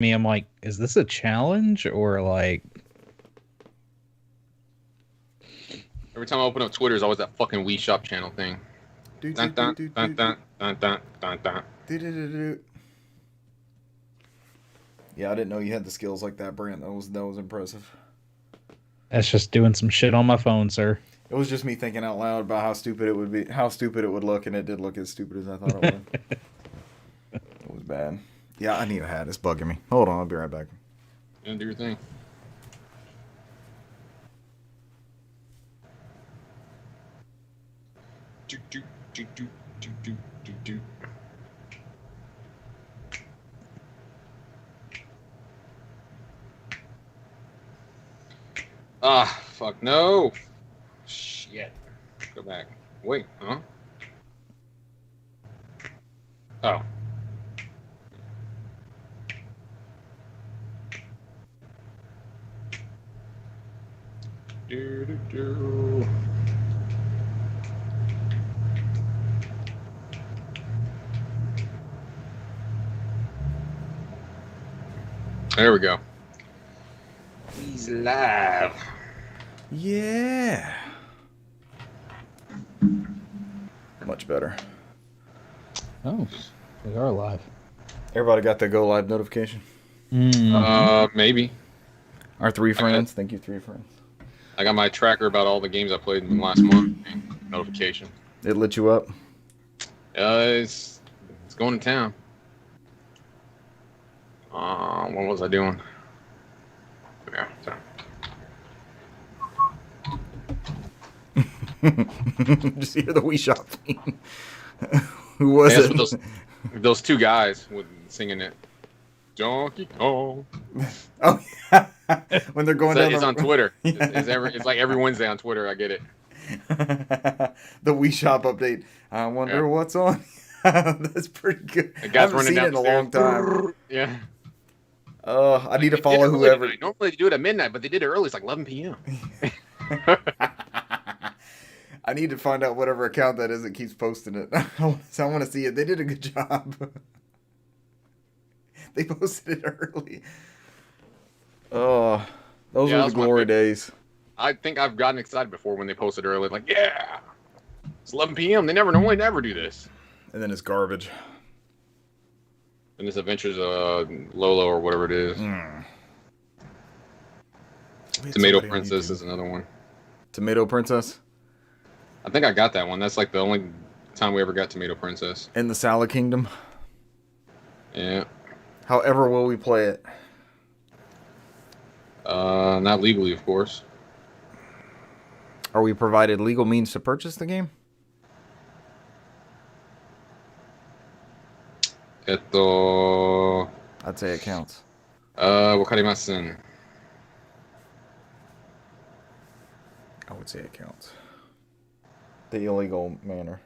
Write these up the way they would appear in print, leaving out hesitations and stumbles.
me, I'm like, is this a challenge or like? Every time I open up Twitter, there's always that fucking Wii Shop channel thing. Dun, dun, dun, dun, dun, dun, dun, dun. Yeah, I didn't know you had the skills like that, Brant. That was impressive. That's just doing some shit on my phone, sir. It was just me thinking out loud about how stupid it would be, how stupid it would look, and it did look as stupid as I thought it would. It was bad. Yeah, I need a hat. It's bugging me. Hold on, I'll be right back. Yeah, do your thing. Do, do, do, do, do, do, do, do. Ah, fuck, no. Shit. Go back. Wait, huh? Oh. Do, do, do. There we go. He's live. Yeah. Much better. Oh, we are live. Everybody got the go live notification? Maybe. Our 3 friends. Thank you, 3 friends. I got my tracker about all the games I played in the last month. Notification. It lit you up? It's going to town. What was I doing? Yeah. So. Just hear the Wii Shop theme. Who was it? Those 2 guys singing it. Donkey Kong. Oh yeah. When they're going down. It's on Twitter. It's like every Wednesday on Twitter. I get it. The Wii Shop update. I wonder what's on. That's pretty good. The guy's I haven't running seen down it in a long time. Yeah. I need to follow whoever. Normally they do it at midnight, but they did it early. It's like 11 p.m. I need to find out whatever account that is that keeps posting it. I want to see it. They did a good job. They posted it early. Oh, those were the glory days. I think I've gotten excited before when they posted early. Like, yeah, it's 11 p.m. They normally never do this. And then it's garbage. And this Adventures Lolo or whatever it is. Tomato Princess is another one. Tomato Princess? I think I got that one. That's like the only time we ever got Tomato Princess. In the Salad Kingdom? Yeah. However will we play it? Not legally, of course. Are we provided legal means to purchase the game? I'd say it counts. Wakarimasen. I would say it counts. The illegal manner.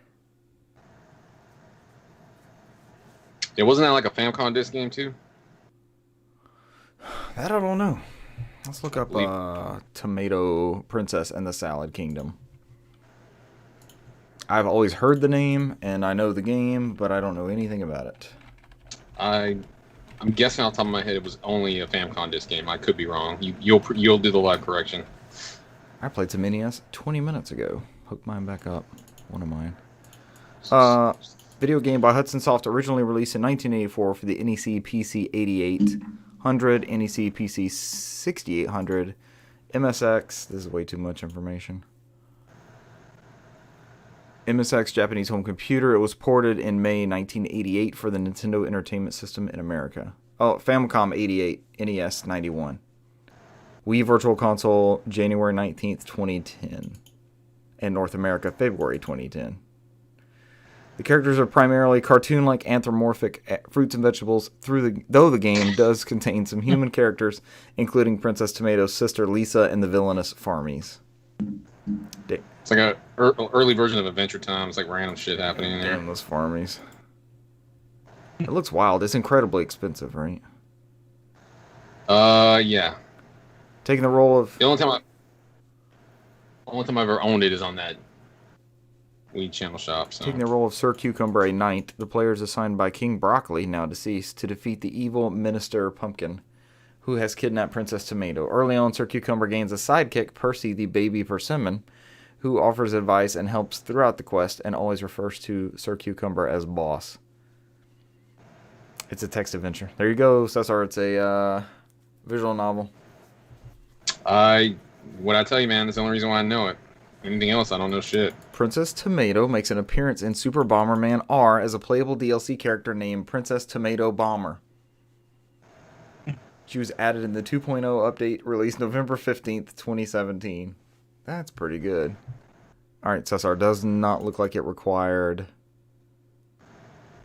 Yeah, wasn't that like a Famicom disc game too? That I don't know. Let's look up Tomato Princess and the Salad Kingdom. I've always heard the name and I know the game, but I don't know anything about it. I'm guessing off the top of my head it was only a Famicom disc game. I could be wrong. You'll do the live correction. I played some NES 20 minutes ago. Hook mine back up. One of mine. Video game by Hudson Soft, originally released in 1984 for the NEC PC 8800, NEC PC 6800, MSX. This is way too much information. MSX Japanese home computer. It was ported in May 1988 for the Nintendo Entertainment System in America. Oh, Famicom 88, NES 91. Wii Virtual Console January 19th, 2010. In North America, February 2010. The characters are primarily cartoon-like anthropomorphic fruits and vegetables, though the game does contain some human characters, including Princess Tomato's sister Lisa and the villainous Farmies. It's like a early version of Adventure Time. It's like random shit happening in there. Damn, those Farmies. It looks wild. It's incredibly expensive, right? Yeah. Taking the role of... The only time I've ever owned it is on that Wii Channel Shop. So. Taking the role of Sir Cucumber, a knight, the player is assigned by King Broccoli, now deceased, to defeat the evil Minister Pumpkin, who has kidnapped Princess Tomato. Early on, Sir Cucumber gains a sidekick, Percy the baby persimmon, who offers advice and helps throughout the quest and always refers to Sir Cucumber as boss. It's a text adventure. There you go, Cesar. It's a visual novel. What I tell you, man, that's the only reason why I know it. Anything else, I don't know shit. Princess Tomato makes an appearance in Super Bomberman R as a playable DLC character named Princess Tomato Bomber. She was added in the 2.0 update released November 15th, 2017. That's pretty good. Alright, Cesar, does not look like it required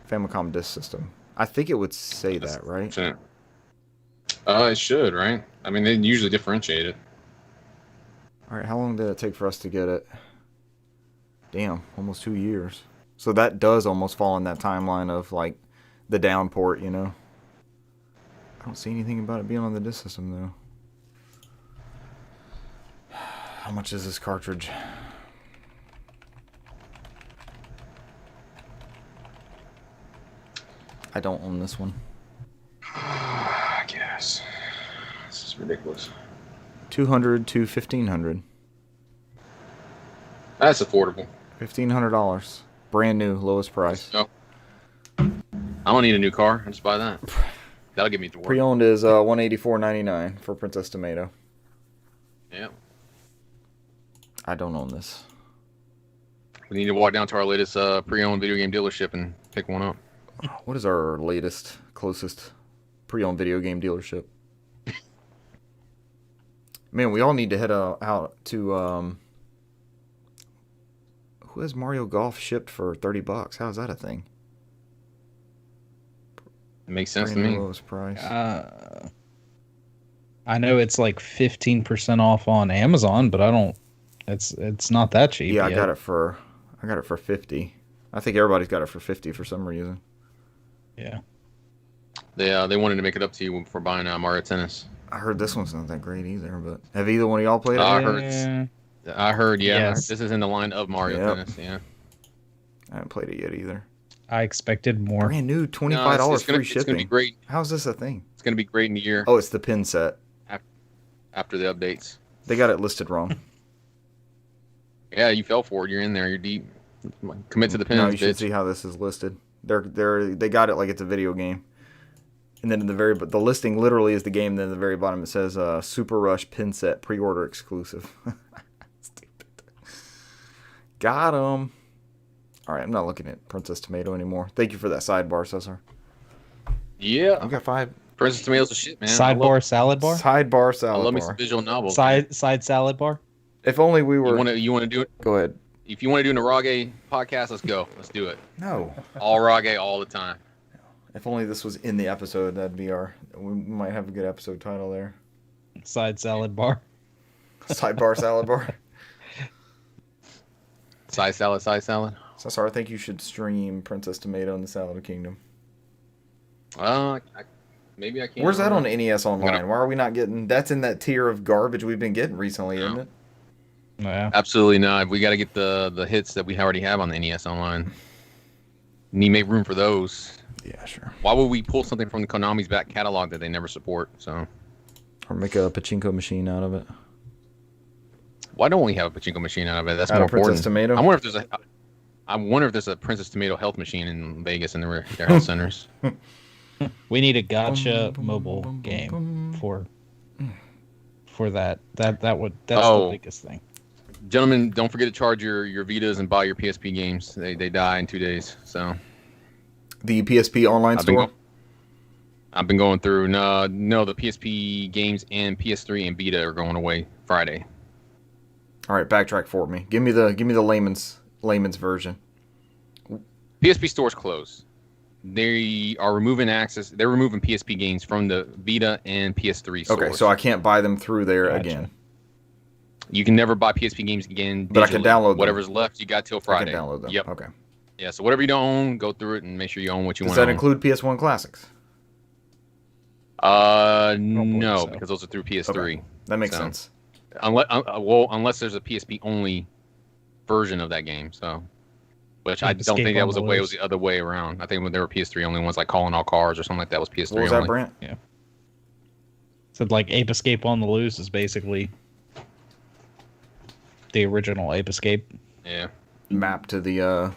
Famicom Disk System. I think it would say that, right? It should, right? I mean, they usually differentiate it. Alright, how long did it take for us to get it? Damn, almost 2 years. So that does almost fall in that timeline of, like, the down port, you know? I don't see anything about it being on the disk system, though. How much is this cartridge? I don't own this one. I guess. This is ridiculous. $200 to $1,500. That's affordable. $1,500. Brand new, lowest price. No. I don't need a new car. I'll just buy that. That'll get me to work. Pre-owned is $184.99 for Princess Tomato. Yeah. I don't own this. We need to walk down to our latest pre-owned video game dealership and pick one up. What is our latest, closest pre-owned video game dealership? Man, we all need to head out to... who has Mario Golf shipped for $30? How is that a thing? It makes sense Brand to new me. lowest price. I know it's like 15% off on Amazon, but I don't. It's not that cheap. Yeah, yet. I got it for $50. I think everybody's got it for $50 for some reason. Yeah. They wanted to make it up to you for buying Mario Tennis. I heard this one's not that great either, but have either one of y'all played it? I heard, yeah. Yes. This is in the line of Mario Tennis, yeah. I haven't played it yet either. I expected more. Brand new, $25 it's free gonna shipping. be great. How's this a thing? It's going to be great in a year Oh, it's the pin set. after the updates. They got it listed wrong. Yeah, you fell for it. You're in there. You're deep. Commit to the pins, No, you should bitch. see how this is listed. They got it like it's a video game. And then the listing literally is the game. Then at the very bottom it says Super Rush pin set pre-order exclusive. Stupid. Got him. All right, I'm not looking at Princess Tomato anymore. Thank you for that sidebar, Cesar. Yeah. We got 5. Princess Tomatoes are shit, man. Sidebar salad bar. Sidebar salad I love me bar. some visual novels. Side salad bar. If only we were. You want to do it? Go ahead. If you want to do an Arage podcast, let's go. Let's do it. No. All Arage all the time. If only this was in the episode, that'd be we might have a good episode title there. Side salad bar. Sidebar salad bar. Side salad. Cesar, I think you should stream Princess Tomato in the Salad Kingdom. Maybe I can't. Where's that on NES Online? Why are we not getting... That's in that tier of garbage we've been getting recently, isn't it? Yeah. Absolutely not. We got to get the hits that we already have on the NES Online. Need to make room for those. Yeah, sure. Why would we pull something from the Konami's back catalog that they never support? So, Or make a pachinko machine out of it. why don't we have a pachinko machine out of it? That's Out more of Princess important. Tomato? I wonder if there's a Princess Tomato health machine in Vegas in their health centers. We need a gotcha mobile game for that. That's the biggest thing. Gentlemen, don't forget to charge your Vitas and buy your PSP games. They die in 2 days. So The PSP online store? I've been going through. No, the PSP games and PS3 and Vita are going away Friday. All right, backtrack for me. Give me the layman's version. PSP stores closed. They are removing access. They're removing PSP games from the Vita and PS3 stores. Okay, so I can't buy them through there Gotcha. again. You can never buy PSP games again. But I can download them. Whatever's left. You got till Friday. I can download them. Yep. Okay. Yeah. So whatever you don't own, go through it and make sure you own what you Does want. that include PS1 classics? No, so. because those are through PS3. Okay. That makes So, sense. Unless there's a PSP only version of that game. So Which I don't think that was the way. It was the other way around. I think when there were PS3 only ones, like Calling All Cars or something like that, was PS3 What was only. that, Brent? Yeah. So like Ape Escape on the Loose is basically the original Ape Escape. Yeah. Map to the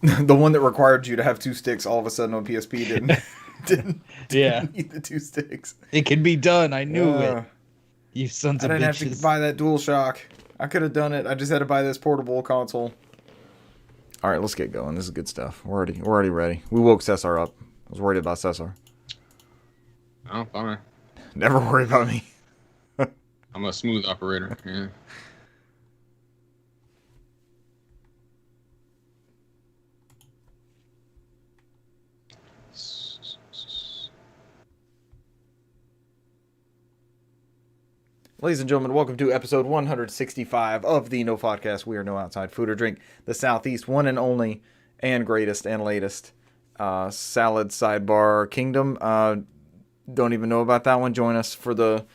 the one that required you to have 2 sticks all of a sudden on PSP didn't need the 2 sticks. It can be done. I knew it. You sons of bitches. I didn't have to buy that DualShock. I could have done it. I just had to buy this portable console. All right, let's get going. This is good stuff. We're already ready. We woke Cesar up. I was worried about Cesar. Oh, fine. Never worry about me. I'm a smooth operator. Yeah. Ladies and gentlemen, welcome to episode 165 of the NOFODcast. We are no outside food or drink. The Southeast one and only and greatest and latest salad sidebar kingdom. Don't even know about that one. Join us for the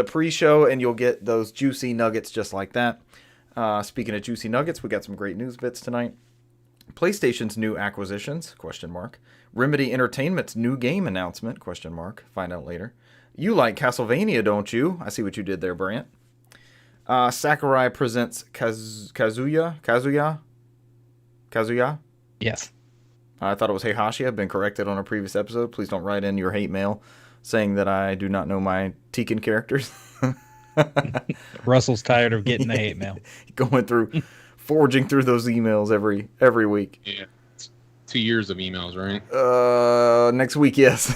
pre-show and you'll get those juicy nuggets just like that. Speaking of juicy nuggets, we got some great news bits tonight. PlayStation's new acquisitions, ? Remedy Entertainment's new game announcement, ? Find out later. You like Castlevania, don't you? I see what you did there, Brant. Sakurai presents Kazuya? Yes. I thought it was Heihachi. I've been corrected on a previous episode. Please don't write in your hate mail saying that I do not know my Tekken characters. Russell's tired of getting the hate mail. Forging through those emails every week. Yeah. 2 years of emails, right? Next week, yes.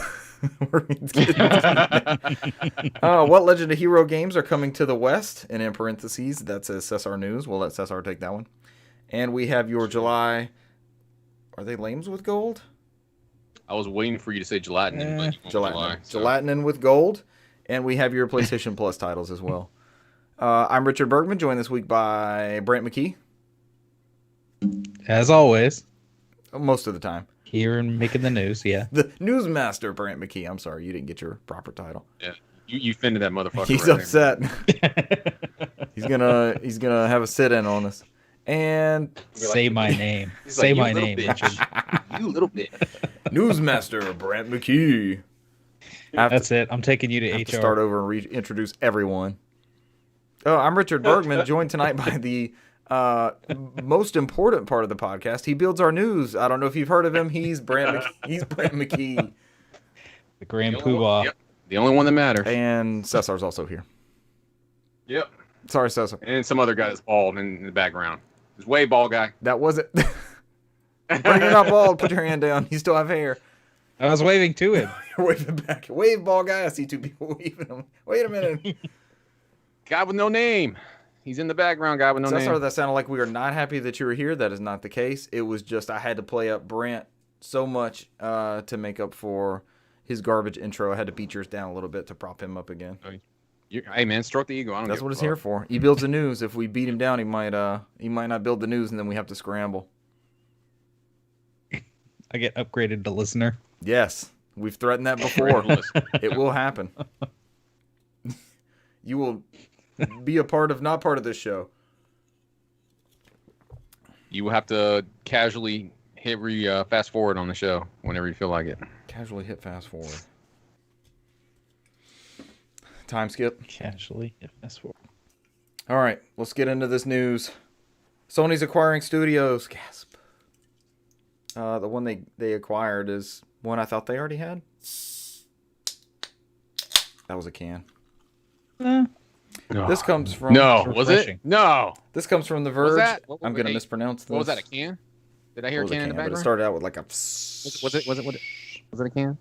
What Legend of Hero games are coming to the West? And in parentheses, that says Cesar News. We'll let Cesar take that one. And we have your July. Are they lames with gold? I was waiting for you to say gelatin. But Gelatin with gold. And we have your PlayStation Plus titles as well. I'm Richard Bergman, joined this week by Brant McKee. As always. Most of the time. Here and making the news, yeah. The newsmaster, Brant McKee. I'm sorry, you didn't get your proper title. Yeah, you offended that motherfucker. He's upset. He's gonna have a sit-in on us. And say my name. Say my name, Richard. You little bitch. Newsmaster, Brant McKee. That's it. I'm taking you to HR. To start over and reintroduce everyone. Oh, I'm Richard Bergman, joined tonight by the most important part of the podcast. He builds our news. I don't know if you've heard of him. He's Brant McKee. The Grand Poobah. Yep. The only one that matters. And Cesar's also here. Yep. Sorry, Cesar. And some other guy that's bald in the background. This way bald guy. That wasn't. Bring it up, bald. Put your hand down. You still have hair. I was waving to him. You're waving back. Wave, bald guy. I see 2 people waving him. Wait a minute. Guy with no name. He's in the background, guy with no name. Sorry, that sounded like we are not happy that you were here. That is not the case. It was just I had to play up Brant so much to make up for his garbage intro. I had to beat yours down a little bit to prop him up again. Hey man, stroke the ego. That's what it's here for. He builds the news. If we beat him down, he might not build the news, and then we have to scramble. I get upgraded to listener. Yes, we've threatened that before. It will happen. You will be not part of this show. You will have to casually hit fast forward on the show whenever you feel like it. Casually hit fast forward. Time skip. Casually hit fast forward. All right, let's get into this news. Sony's acquiring studios. Gasp. The one they acquired is one I thought they already had. That was a can. This comes from... No, was it? No. This comes from The Verge. I'm going to mispronounce this. What was that, a can? Did I hear a can in the background? But it started out with like a... Was it a can?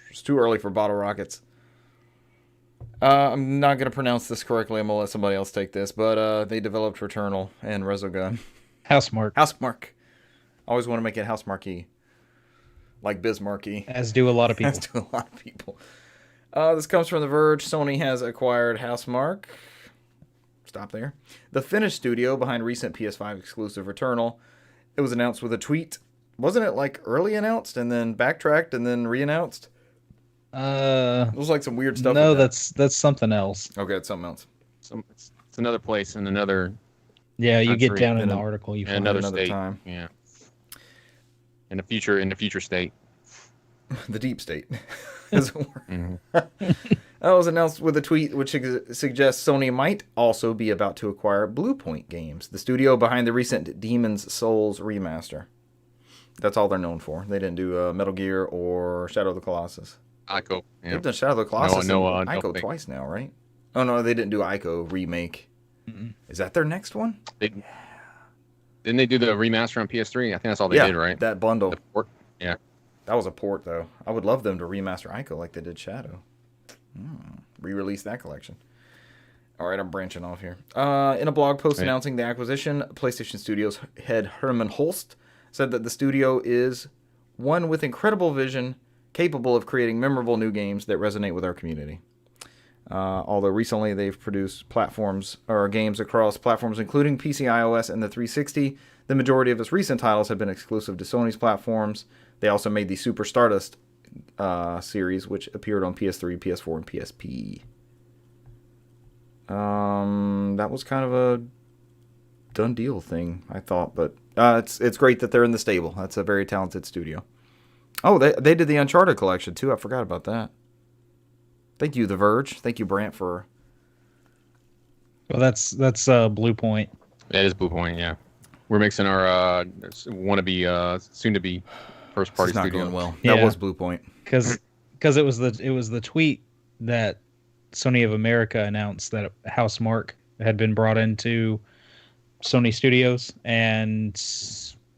It's too early for bottle rockets. I'm not going to pronounce this correctly. I'm going to let somebody else take this. But they developed Returnal and Resogun. Housemarque. Housemarque. I always want to make it Housemarque. Like Bismarcky. As do a lot of people. As do a lot of people. This comes from The Verge. Sony has acquired Housemarque. Stop there. The Finnish studio behind recent PS5 exclusive Returnal. It was announced with a tweet. Wasn't it like early announced and then backtracked and then re-announced? It was like some weird stuff. No, that's something else. Okay, it's something else. It's another place in another Yeah, you get country, down in the article. You in find another another state. time. Yeah. In the future state. The deep state, as it were. Mm-hmm. That was announced with a tweet which suggests Sony might also be about to acquire Bluepoint Games, the studio behind the recent Demon's Souls remaster. That's all they're known for. They didn't do Metal Gear or Shadow of the Colossus. Ico. Yeah. They've done Shadow of the Colossus and no, Ico twice now, right? Oh, no, they didn't do Ico remake. Mm-mm. Is that their next one? Didn't they do the remaster on PS3? I think that's all they did, right? That bundle. Yeah. That was a port, though. I would love them to remaster Ico like they did Shadow. Re-release that collection. All right, I'm branching off here. In a blog post announcing the acquisition, PlayStation Studios head Herman Holst said that the studio is one with incredible vision, capable of creating memorable new games that resonate with our community. Although recently they've produced games across platforms including PC, iOS, and the 360, the majority of its recent titles have been exclusive to Sony's platforms. They also made the Super Stardust series, which appeared on PS3, PS4, and PSP. That was kind of a done deal thing, I thought, but it's great that they're in the stable. That's a very talented studio. Oh, they did the Uncharted collection too. I forgot about that. Thank you, The Verge. Thank you, Brant, for. Well, that's Bluepoint. That is Bluepoint. Yeah, we're mixing our soon to be first party not studio. going well. Yeah. That was Bluepoint. Because it was the tweet that Sony of America announced that Housemarque had bbeen brought into Sony Studios, and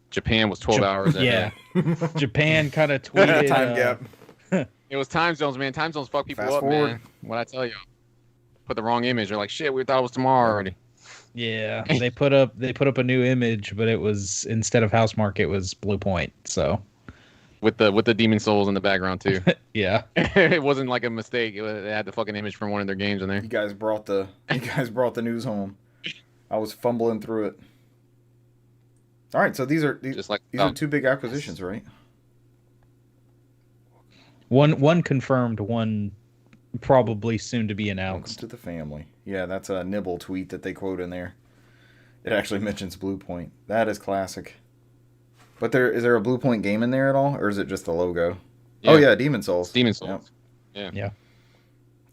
Japan was 12 hours ahead. Yeah, Japan kind of tweeted Time gap. It was time zones, man. Time zones fuck people Fast up, forward. man. What I tell you, put the wrong image. They're like, shit, we thought it was tomorrow already. Yeah, they put up a new image, but it was, instead of Housemarque, it was Bluepoint. So With the Demon Souls in the background too. yeah, It wasn't like a mistake. It had the fucking image from one of their games in there. You guys brought the news home. I was fumbling through it. All right, so these are two big acquisitions, right? one confirmed, one probably soon to be Welcome announced. to the family. Yeah, that's a Nibble tweet that they quote in there. It actually mentions Bluepoint. That is classic. But is there a Bluepoint game in there at all, or is it just the logo? Yeah. Oh yeah, Demon Souls. Demon Souls. Yep. Yeah.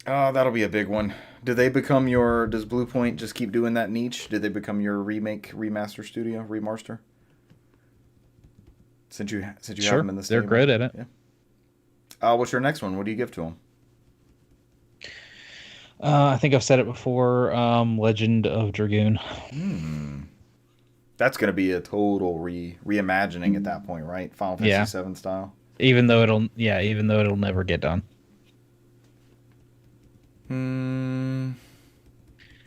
Oh, that'll be a big one. Does Bluepoint just keep doing that niche? Did they become your remaster studio, remaster? Since you have them in the They're stable? great at it. Yeah. What's your next one? What do you give to them? I think I've said it before. Legend of Dragoon. That's going to be a total reimagining at that point, right? Final Fantasy VII style. Even though it'll never get done.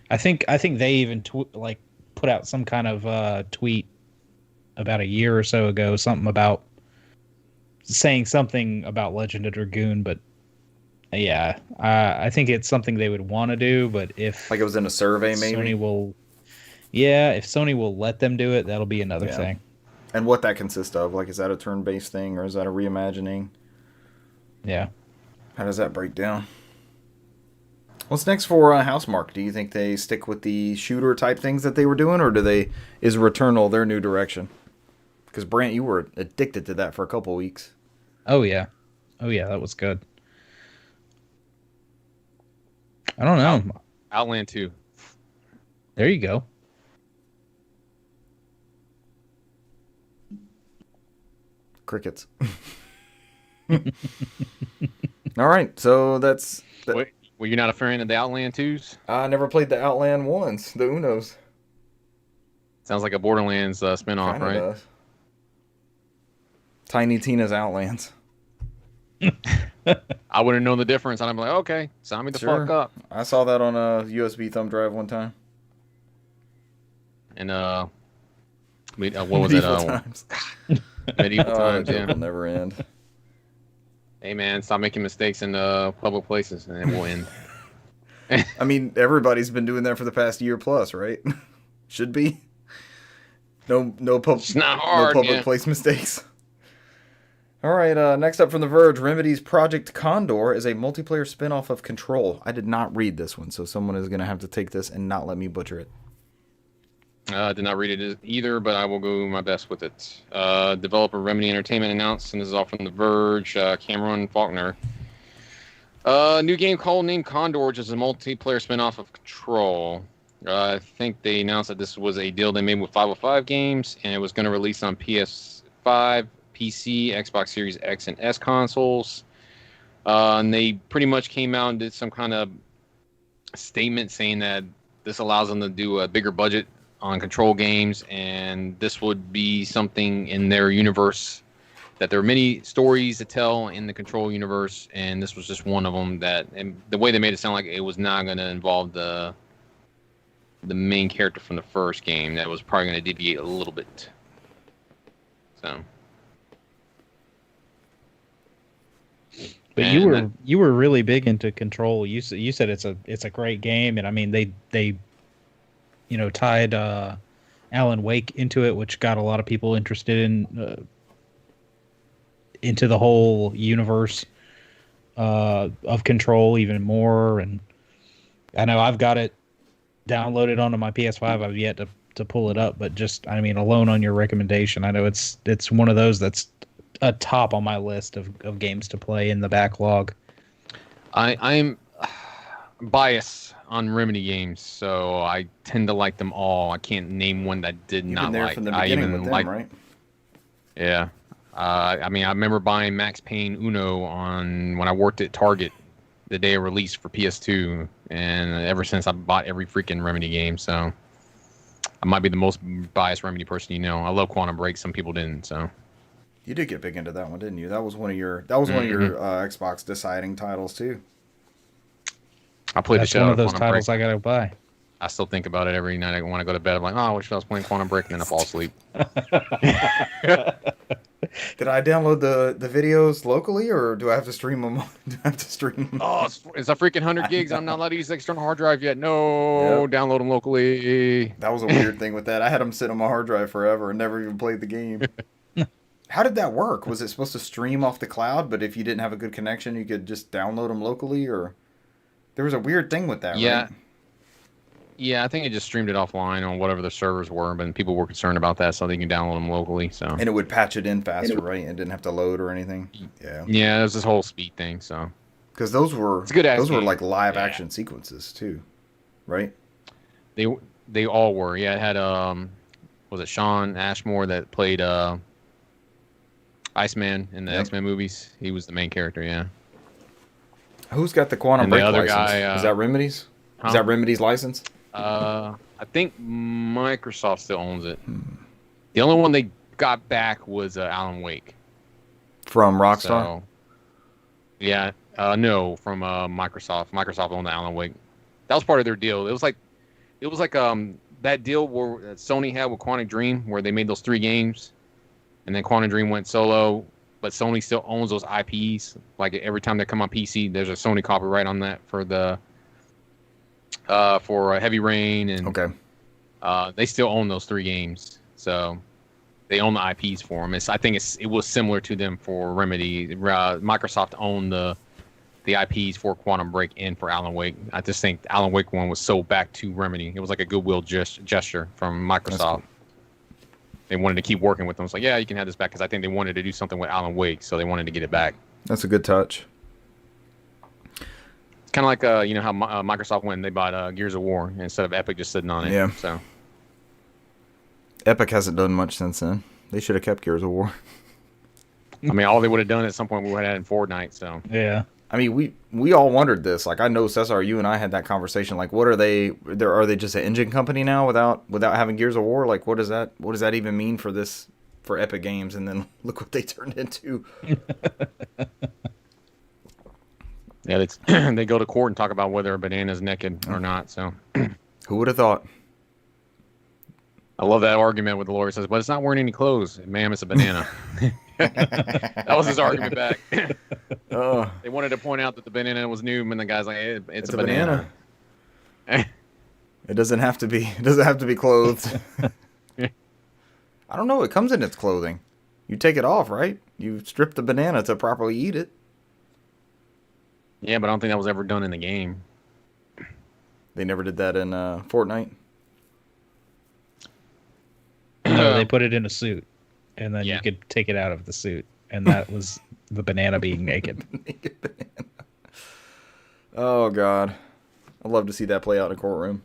I think they even put out some kind of tweet about a year or so ago, saying something about Legend of Dragoon, but yeah, I think it's something they would want to do, but if it was in a survey, maybe if Sony will let them do it, that'll be another thing. And what that consists of, is that a turn-based thing or is that a reimagining? Yeah. How does that break down? What's next for Housemarque? Do you think they stick with the shooter type things that they were doing, or is Returnal their new direction? Because Brant, you were addicted to that for a couple weeks. Oh yeah, that was good. I don't know. Outland 2. There you go. Crickets. All right, so that's. Wait, were you not a fan of the Outland 2s? I never played the Outland ones, the Unos. Sounds like a Borderlands spinoff, Kinda right? does. Tiny Tina's Outlands. I wouldn't know the difference. And I'm like, okay, sign me the fuck up. I saw that on a USB thumb drive one time. And what was it? Times. Medieval times. That Yeah. will never end. Hey man, stop making mistakes in public places, and it will end. I mean, everybody's been doing that for the past year plus, right? Should be. No It's not hard. no public place mistakes. All right, next up from The Verge, Remedy's Project Condor is a multiplayer spin-off of Control. I did not read this one, so someone is going to have to take this and not let me butcher it. Did not read it either, but I will go my best with it. Developer Remedy Entertainment announced, and this is all from The Verge, Cameron Faulkner. New game called named Condor, which is a multiplayer spinoff of Control. I think they announced that this was a deal they made with 505 Games, and it was going to release on PS5, PC, Xbox Series X and S consoles. And they pretty much came out and did some kind of statement saying that this allows them to do a bigger budget on Control games, and this would be something in their universe, that there are many stories to tell in the Control universe, and this was just one of them. That, and the way they made it sound like it was not going to involve the main character from the first game, that was probably going to deviate a little bit. So, but you were really big into Control. You said it's a great game, and I mean they tied Alan Wake into it, which got a lot of people interested in into the whole universe of Control even more. And I know I've got it downloaded onto my PS5. I've yet to pull it up, but just, I mean, alone on your recommendation, I know it's one of those that's a top on my list of games to play in the backlog. I'm biased on Remedy games, so I tend to like them all. I can't name one that did not like. From the beginning with them, right? Yeah. I mean, I remember buying Max Payne Uno when I worked at Target the day of release for PS2, and ever since I bought every freaking Remedy game. So I might be the most biased Remedy person you know. I love Quantum Break. Some people didn't. So you did get big into that one, didn't you? That was one of your Xbox deciding titles too. I played That's the shit one out of those Quantum titles Break. I gotta buy. I still think about it every night. I want to go to bed. I'm like, oh, I wish I was playing Quantum Break, and then I fall asleep. Did I download the videos locally, or do I have to stream them? Do I have to stream them? Oh, it's a freaking 100 gigs. I'm not allowed to use the external hard drive yet. No, Yep. Download them locally. That was a weird thing with that. I had them sit on my hard drive forever and never even played the game. How did that work? Was it supposed to stream off the cloud, but if you didn't have a good connection, you could just download them locally? Or there was a weird thing with that, Yeah. right? Yeah, I think it just streamed it offline on whatever the servers were, but people were concerned about that, so they can download them locally. So, And it would patch it in faster, right? It didn't have to load or anything. Yeah, there's this whole speed thing. So, because those were like live action sequences too, right? They all were. Yeah, it had was it Sean Ashmore that played Iceman in the X-Men movies? He was the main character. Yeah. Who's got the Quantum Break license? Is that Remedy's? Huh? Is that Remedy's license? I think Microsoft still owns it. The only one they got back was Alan Wake from Rockstar. So, yeah, no, from Microsoft. Microsoft owned the Alan Wake. That was part of their deal. It was like that deal where Sony had with Quantic Dream, where they made those 3 games, and then Quantic Dream went solo, but Sony still owns those IPs. Like every time they come on PC, there's a Sony copyright on that for the for Heavy Rain, and they still own those 3 games, so they own the IPs for them. I think it was similar to them for Remedy. Microsoft owned the IPs for Quantum Break and for Alan Wake. I just think Alan Wake one was sold back to Remedy. It was like a goodwill gesture from Microsoft. Cool. They wanted to keep working with them. It's like, yeah, you can have this back, because I think they wanted to do something with Alan Wake, so they wanted to get it back. That's a good touch. Kind of like how Microsoft went and they bought Gears of War instead of Epic just sitting on it. Yeah. So Epic hasn't done much since then. They should have kept Gears of War. I mean, all they would have done at some point we would have had in Fortnite. So yeah. I mean, we all wondered this. Like, I know Cesar, you and I had that conversation. Like, what are they? Are they just an engine company now without having Gears of War? Like, what does that even mean for Epic Games? And then look what they turned into. Yeah, they go to court and talk about whether a banana's naked or not. So, who would have thought? I love that argument with the lawyer says, "But it's not wearing any clothes, ma'am. It's a banana." That was his argument back. They wanted to point out that the banana was new, and the guy's like, "It's a banana." It doesn't have to be. It doesn't have to be clothed. I don't know. It comes in its clothing. You take it off, right? You strip the banana to properly eat it. Yeah, but I don't think that was ever done in the game. They never did that in Fortnite? No, they put it in a suit, and then Yeah. you could take it out of the suit, and that was the banana being naked. Naked banana. Oh God, I'd love to see that play out in a courtroom.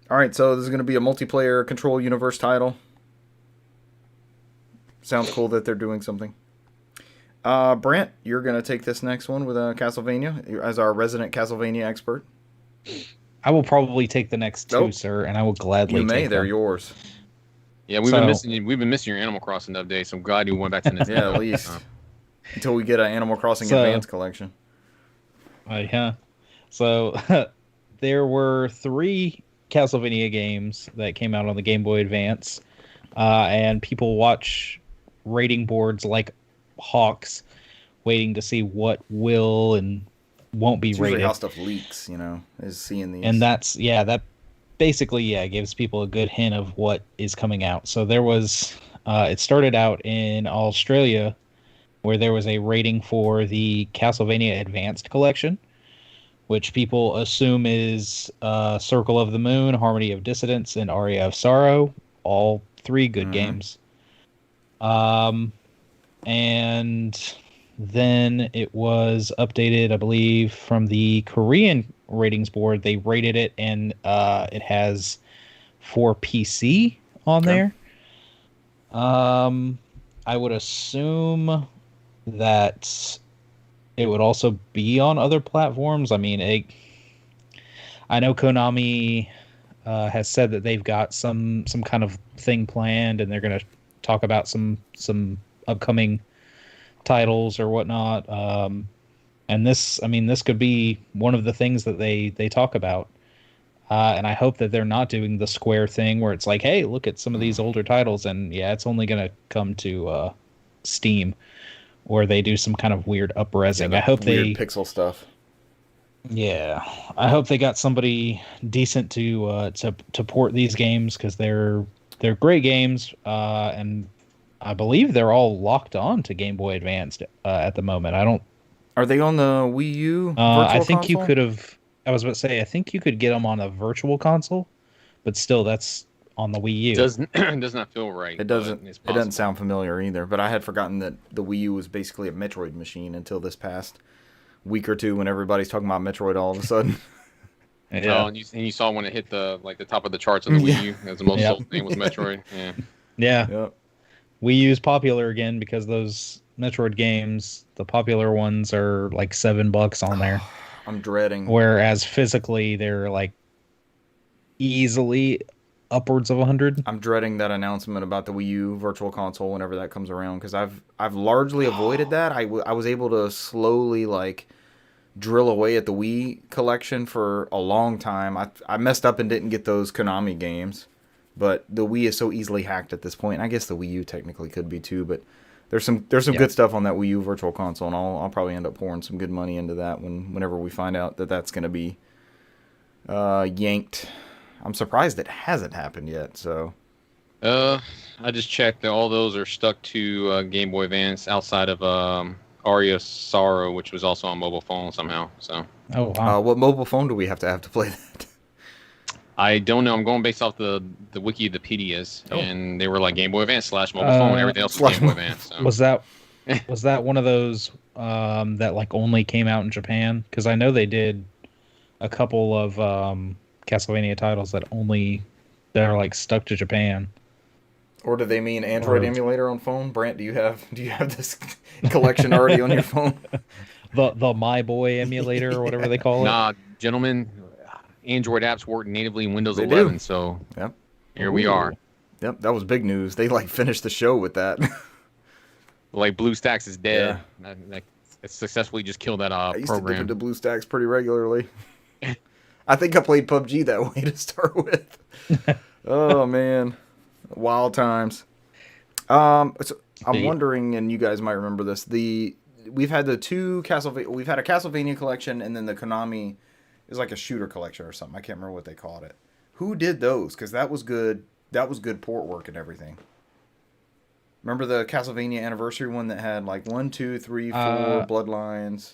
All right, so this is going to be a multiplayer Control Universe title. Sounds cool that they're doing something. Brant, you're going to take this next one with Castlevania as our resident Castlevania expert. I will probably take the next two, Nope. sir, and I will gladly You may, take they're them. yours. Yeah, we've been missing your Animal Crossing update, so I'm glad you went back to Nintendo. Yeah, at least. Until we get an Animal Crossing Advance collection. Yeah. So there were 3 Castlevania games that came out on the Game Boy Advance, and people watch rating boards like hawks, waiting to see what will and won't be It's rated. usually how stuff leaks, is seeing these. And that basically, gives people a good hint of what is coming out. So there was, it started out in Australia, where there was a rating for the Castlevania Advanced Collection, which people assume is Circle of the Moon, Harmony of Dissonance, and Aria of Sorrow. All 3 good games. And then it was updated, I believe, from the Korean ratings board. They rated it, and it has 4 PC on there. I would assume that it would also be on other platforms. I mean, I know Konami has said that they've got some kind of thing planned, and they're going to talk about some upcoming titles or whatnot. And this could be one of the things that they talk about. And I hope that they're not doing the Square thing where it's like, hey, look at some of these older titles, and it's only going to come to Steam, or they do some kind of weird up-resing. I hope weird pixel stuff. Yeah, I hope they got somebody decent to port these games, because they're great games, and I believe they're all locked on to Game Boy Advanced at the moment. Are they on the Wii U Virtual I think Console? you could have. I was about to say, I think you could get them on a Virtual Console, but still, that's on the Wii U. Does not feel right. It doesn't. It doesn't sound familiar either. But I had forgotten that the Wii U was basically a Metroid machine until this past week or two, when everybody's talking about Metroid all of a sudden. Yeah. Oh, and you saw when it hit the top of the charts of the Wii U, as the most sold thing was Metroid. Yeah. Yeah. Yep. Wii U's popular again because those Metroid games, the popular ones, are like $7 on there. I'm dreading. Whereas physically, they're like easily upwards of 100. I'm dreading that announcement about the Wii U Virtual Console whenever that comes around, because I've largely avoided that. I was able to slowly drill away at the Wii collection for a long time. I messed up and didn't get those Konami games, but the Wii is so easily hacked at this point. And I guess the Wii U technically could be too, but there's some good stuff on that Wii U Virtual Console, and I'll probably end up pouring some good money into that whenever we find out that that's going to be yanked. I'm surprised it hasn't happened yet. So, I just checked that all those are stuck to Game Boy Advance outside of Aria of Sorrow, which was also on mobile phone somehow. So, what mobile phone do we have to play that? I don't know. I'm going based off the Wikipedias, and they were like Game Boy Advance / mobile phone. Everything else was Game Boy Advance. So. Was that one of those that only came out in Japan? Because I know they did a couple of Castlevania titles that are stuck to Japan. Or do they mean Android emulator on phone? Brant, do you have this collection already on your phone? The My Boy emulator or whatever they call it. Nah, gentlemen, Android apps work natively in Windows They 11, do. so Yep. Here we are. Yep, that was big news. They finished the show with that. BlueStacks is dead. Yeah. It successfully just killed that I used program. to dip into BlueStacks pretty regularly. I think I played PUBG that way to start with. Oh man, wild times. So I'm wondering, and you guys might remember this. We've had the 2 Castlevania. We've had a Castlevania collection, and then the Konami is like a shooter collection or something. I can't remember what they called it. Who did those? Because that was good. That was good port work and everything. Remember the Castlevania Anniversary one that had 1, 2, 3, 4 Bloodlines?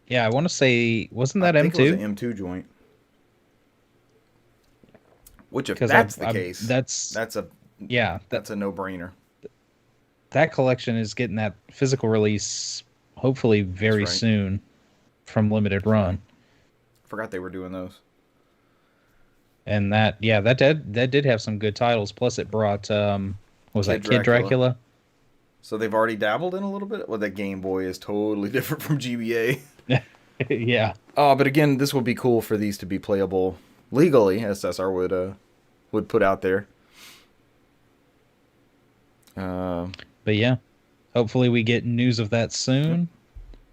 Yeah, I want to say, wasn't that I M2? think it was an M2 joint. Which, if 'Cause that's I've- the I've- case, that's yeah, that's a no-brainer. that collection is getting that physical release hopefully very right. soon from Limited Run. Forgot they were doing those. And that did have some good titles. Plus, it brought what was that Kid Dracula? So they've already dabbled in a little bit. Well, that Game Boy is totally different from GBA. Yeah. But again, this would be cool for these to be playable legally, as SSR would put out there. But yeah, hopefully we get news of that soon.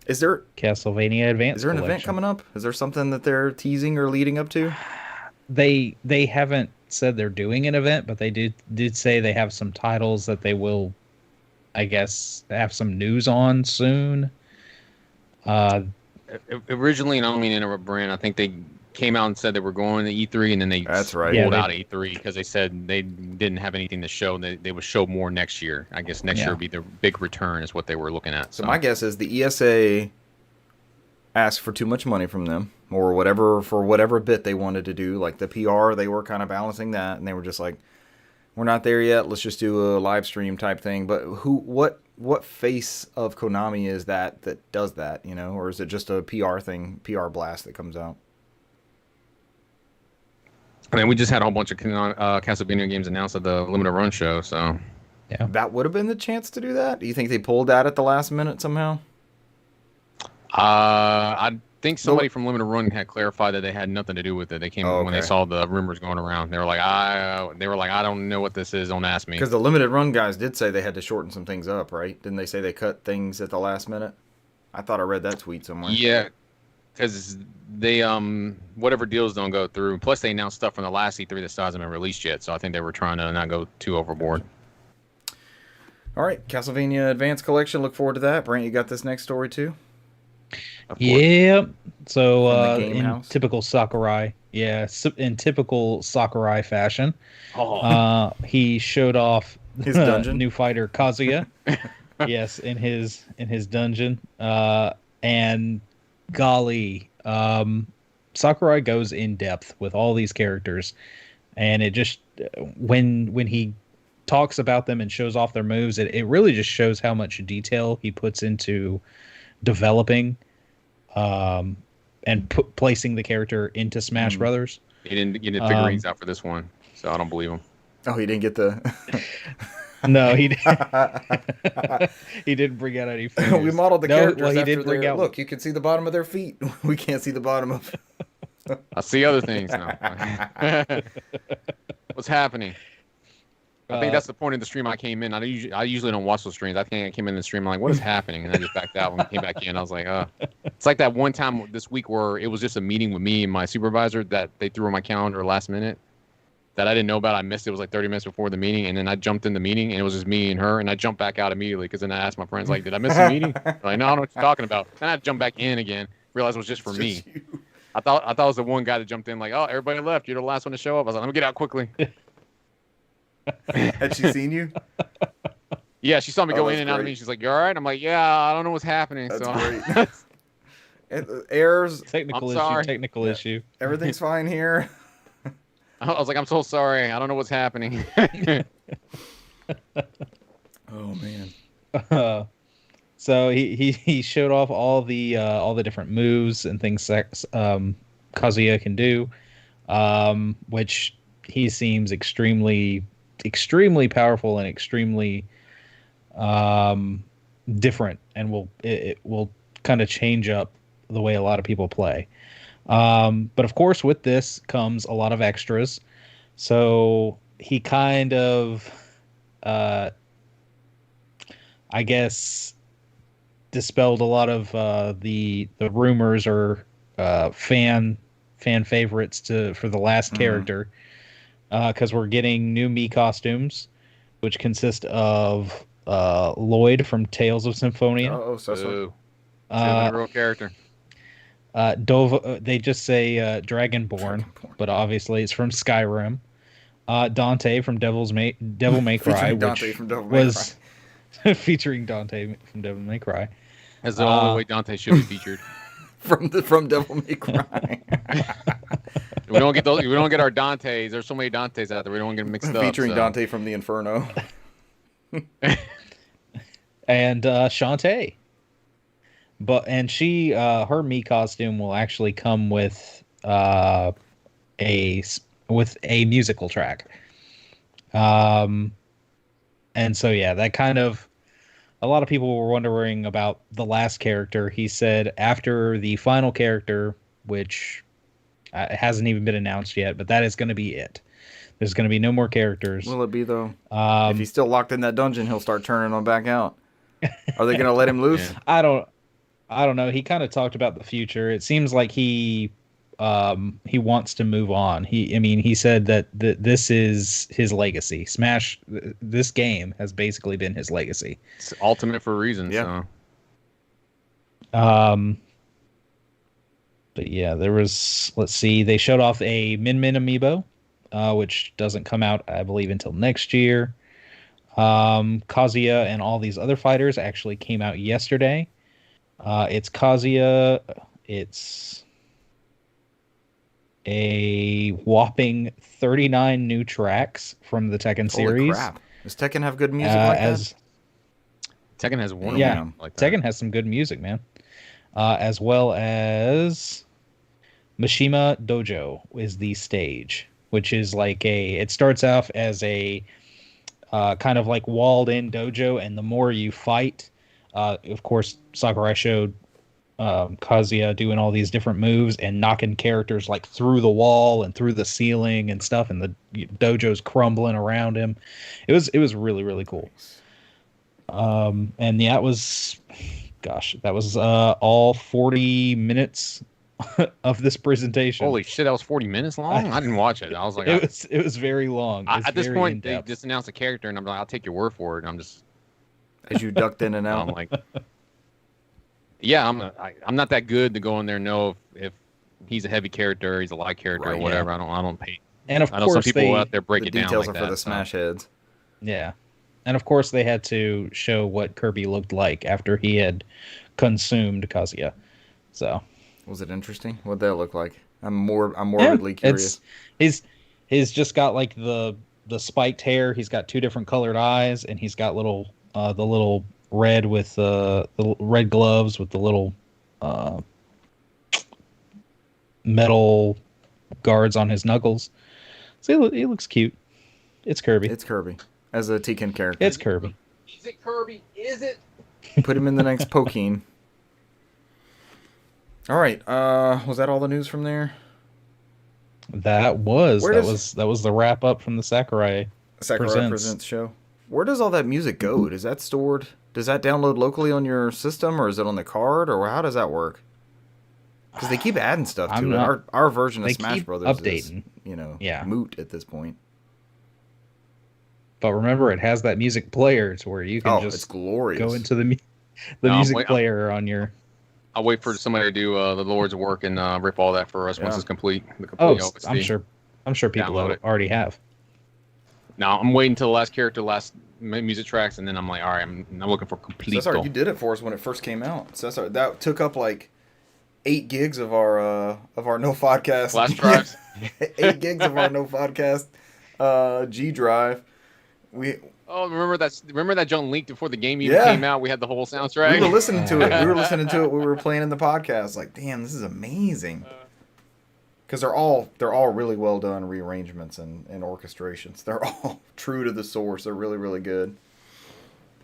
Is there Castlevania Advance? Is there an Collection. event coming up? Is there something that they're teasing or leading up to? They haven't said they're doing an event, but they did say they have some titles that they will, I guess, have some news on soon. Originally, and I don't mean to interrupt, Brand, I think they came out and said they were going to E3, and then they That's right. pulled Yeah, out of E3 because they said they didn't have anything to show. They would show more next year. I guess next year would be the big return is what they were looking at. So my guess is the ESA asked for too much money from them, or whatever, for whatever bit they wanted to do. Like the PR, they were kind of balancing that, and they were just like, we're not there yet. Let's just do a live stream type thing. But what face of Konami is that does that, you know? Or is it just a PR thing, PR blast that comes out? I mean, we just had a whole bunch of Castlevania games announced at the Limited Run show, so... Yeah. That would have been the chance to do that? Do you think they pulled that at the last minute somehow? I think somebody from Limited Run had clarified that they had nothing to do with it. They came when they saw the rumors going around. They were like, I don't know what this is. Don't ask me. Because the Limited Run guys did say they had to shorten some things up, right? Didn't they say they cut things at the last minute? I thought I read that tweet somewhere. Yeah, because they whatever deals don't go through. Plus, they announced stuff from the last E3 that still hasn't been released yet. So I think they were trying to not go too overboard. All right, Castlevania Advance Collection. Look forward to that. Brant, you got this next story too? Yep. So From the game in house? typical Sakurai, in typical Sakurai fashion, he showed off His dungeon? new fighter Kazuya. Yes, in his dungeon. And golly, Sakurai goes in depth with all these characters, and it just when he talks about them and shows off their moves, it really just shows how much detail he puts into developing and placing the character into Smash Brothers. He didn't get figurines out for this one, so I don't believe him. Oh, he didn't get the... No, he he didn't bring out any figures. We modeled the characters well, he after did bring their... out... Look, you can see the bottom of their feet. We can't see the bottom of... I see other things now. What's happening? I think that's the point of the stream I came in. I usually don't watch those streams. I think I came in the stream, I'm like, what is happening? And I just backed out when I came back in. I was like, It's like that one time this week where it was just a meeting with me and my supervisor that they threw on my calendar last minute that I didn't know about. I missed it. It was like 30 minutes before the meeting. And then I jumped in the meeting and it was just me and her. And I jumped back out immediately because then I asked my friends, like, did I miss the meeting? They're like, no, I don't know what you're talking about. Then I jumped back in again. Realized it was just for me. I thought it was the one guy that jumped in like, oh, everybody left. You're the last one to show up. I was like, let me get out quickly. Had she seen you? Yeah, she saw me go in and out of great. me. She's like, "You all right?" I'm like, "Yeah, I don't know what's happening." That's so great. Errors. Technical issue. Everything's fine here. I was like, "I'm so sorry. I don't know what's happening." Oh man. So he showed off all the different moves and things Kazuya can do, which he seems extremely powerful and extremely different, and it will kind of change up the way a lot of people play. But of course, with this comes a lot of extras. So he kind of, I guess, dispelled a lot of the rumors or fan favorites for the last character. Because we're getting new Mii costumes, which consist of Lloyd from Tales of Symphonia. Oh, so. Real character. Dova, they just say Dragonborn, but obviously it's from Skyrim. Dante from Devil May Cry, Dante from Devil May was featuring Dante from Devil May Cry. That's the only way Dante should be featured. From Devil May Cry. We don't get those. We don't get our Dantes. There's so many Dantes out there. We don't get them mixed up. Featuring so. Dante from the Inferno. And Shantae. And she her Mii costume will actually come with a musical track. And so yeah, that kind of, a lot of people were wondering about the last character. He said after the final character, which hasn't even been announced yet, but that is going to be it. There's going to be no more characters. Will it be though? If he's still locked in that dungeon, he'll start turning on back out. Are they going to let him loose? Yeah. I don't know. He kind of talked about the future. It seems like he wants to move on. He said that this is his legacy. Smash, this game has basically been his legacy. It's ultimate for a reason. Yeah. So. But yeah, there was. Let's see. They showed off a Min Min amiibo, which doesn't come out, I believe, until next year. Kazuya and all these other fighters actually came out yesterday. It's Kazuya. It's a whopping 39 new tracks from the Tekken series. Holy crap. Does Tekken have good music like that? Tekken has one. Yeah, like that. Tekken has some good music, man. As well as Mishima Dojo is the stage, which is like it starts off as a kind of like walled-in dojo, and the more you fight, of course, Sakurai showed Kazuya doing all these different moves and knocking characters like through the wall and through the ceiling and stuff, and the dojo's crumbling around him. It was really, really cool. And yeah, that was all 40 minutes of this presentation. Holy shit, that was 40 minutes long? I didn't watch it. I was like, it was very long. At this point, they just announced a character, and I'm like, I'll take your word for it. And I'm just, as you ducked in and out. I'm like, yeah, I'm not that good to go in there and know if he's a heavy character, or he's a light character, right, or whatever. Yeah. I don't pay. And of I know course, some people out there break the it down details like are for that, the smash heads. Yeah. And of course, they had to show what Kirby looked like after he had consumed Kazuya. So, was it interesting? What'd that look like? I'm morbidly curious. He's just got like the spiked hair. He's got two different colored eyes, and he's got the little red with the red gloves with the little metal guards on his knuckles. So he looks cute. It's Kirby. It's Kirby as a Tekken character. It's Kirby. Is it Kirby? Is it? Put him in the next Pokeen. All right. Was that all the news from there? That was the wrap up from the Sakurai Presents show. Where does all that music go? Does that stored? Does that download locally on your system, or is it on the card, or how does that work? Because they keep adding stuff to it. Our version of Smash Brothers updating. Is, moot at this point. But remember, it has that music player to where you can it's glorious. Go into the music player on your. I'll wait for somebody to do the Lord's work and rip all that for us once it's complete. I'm sure people already have. Now I'm waiting until the last character, last music tracks, and then I'm like, all right, I'm looking for complete. Cesar, you did it for us when it first came out. Cesar, that took up like 8 gigs of our NOFODcast flash drives. 8 gigs of our NOFODcast G drive. Remember that John leaked before the game even came out? We had the whole soundtrack. We were listening to it. We were playing in the podcast. Like, damn, this is amazing. Because they're all really well done rearrangements and orchestrations. They're all true to the source. They're really, really good.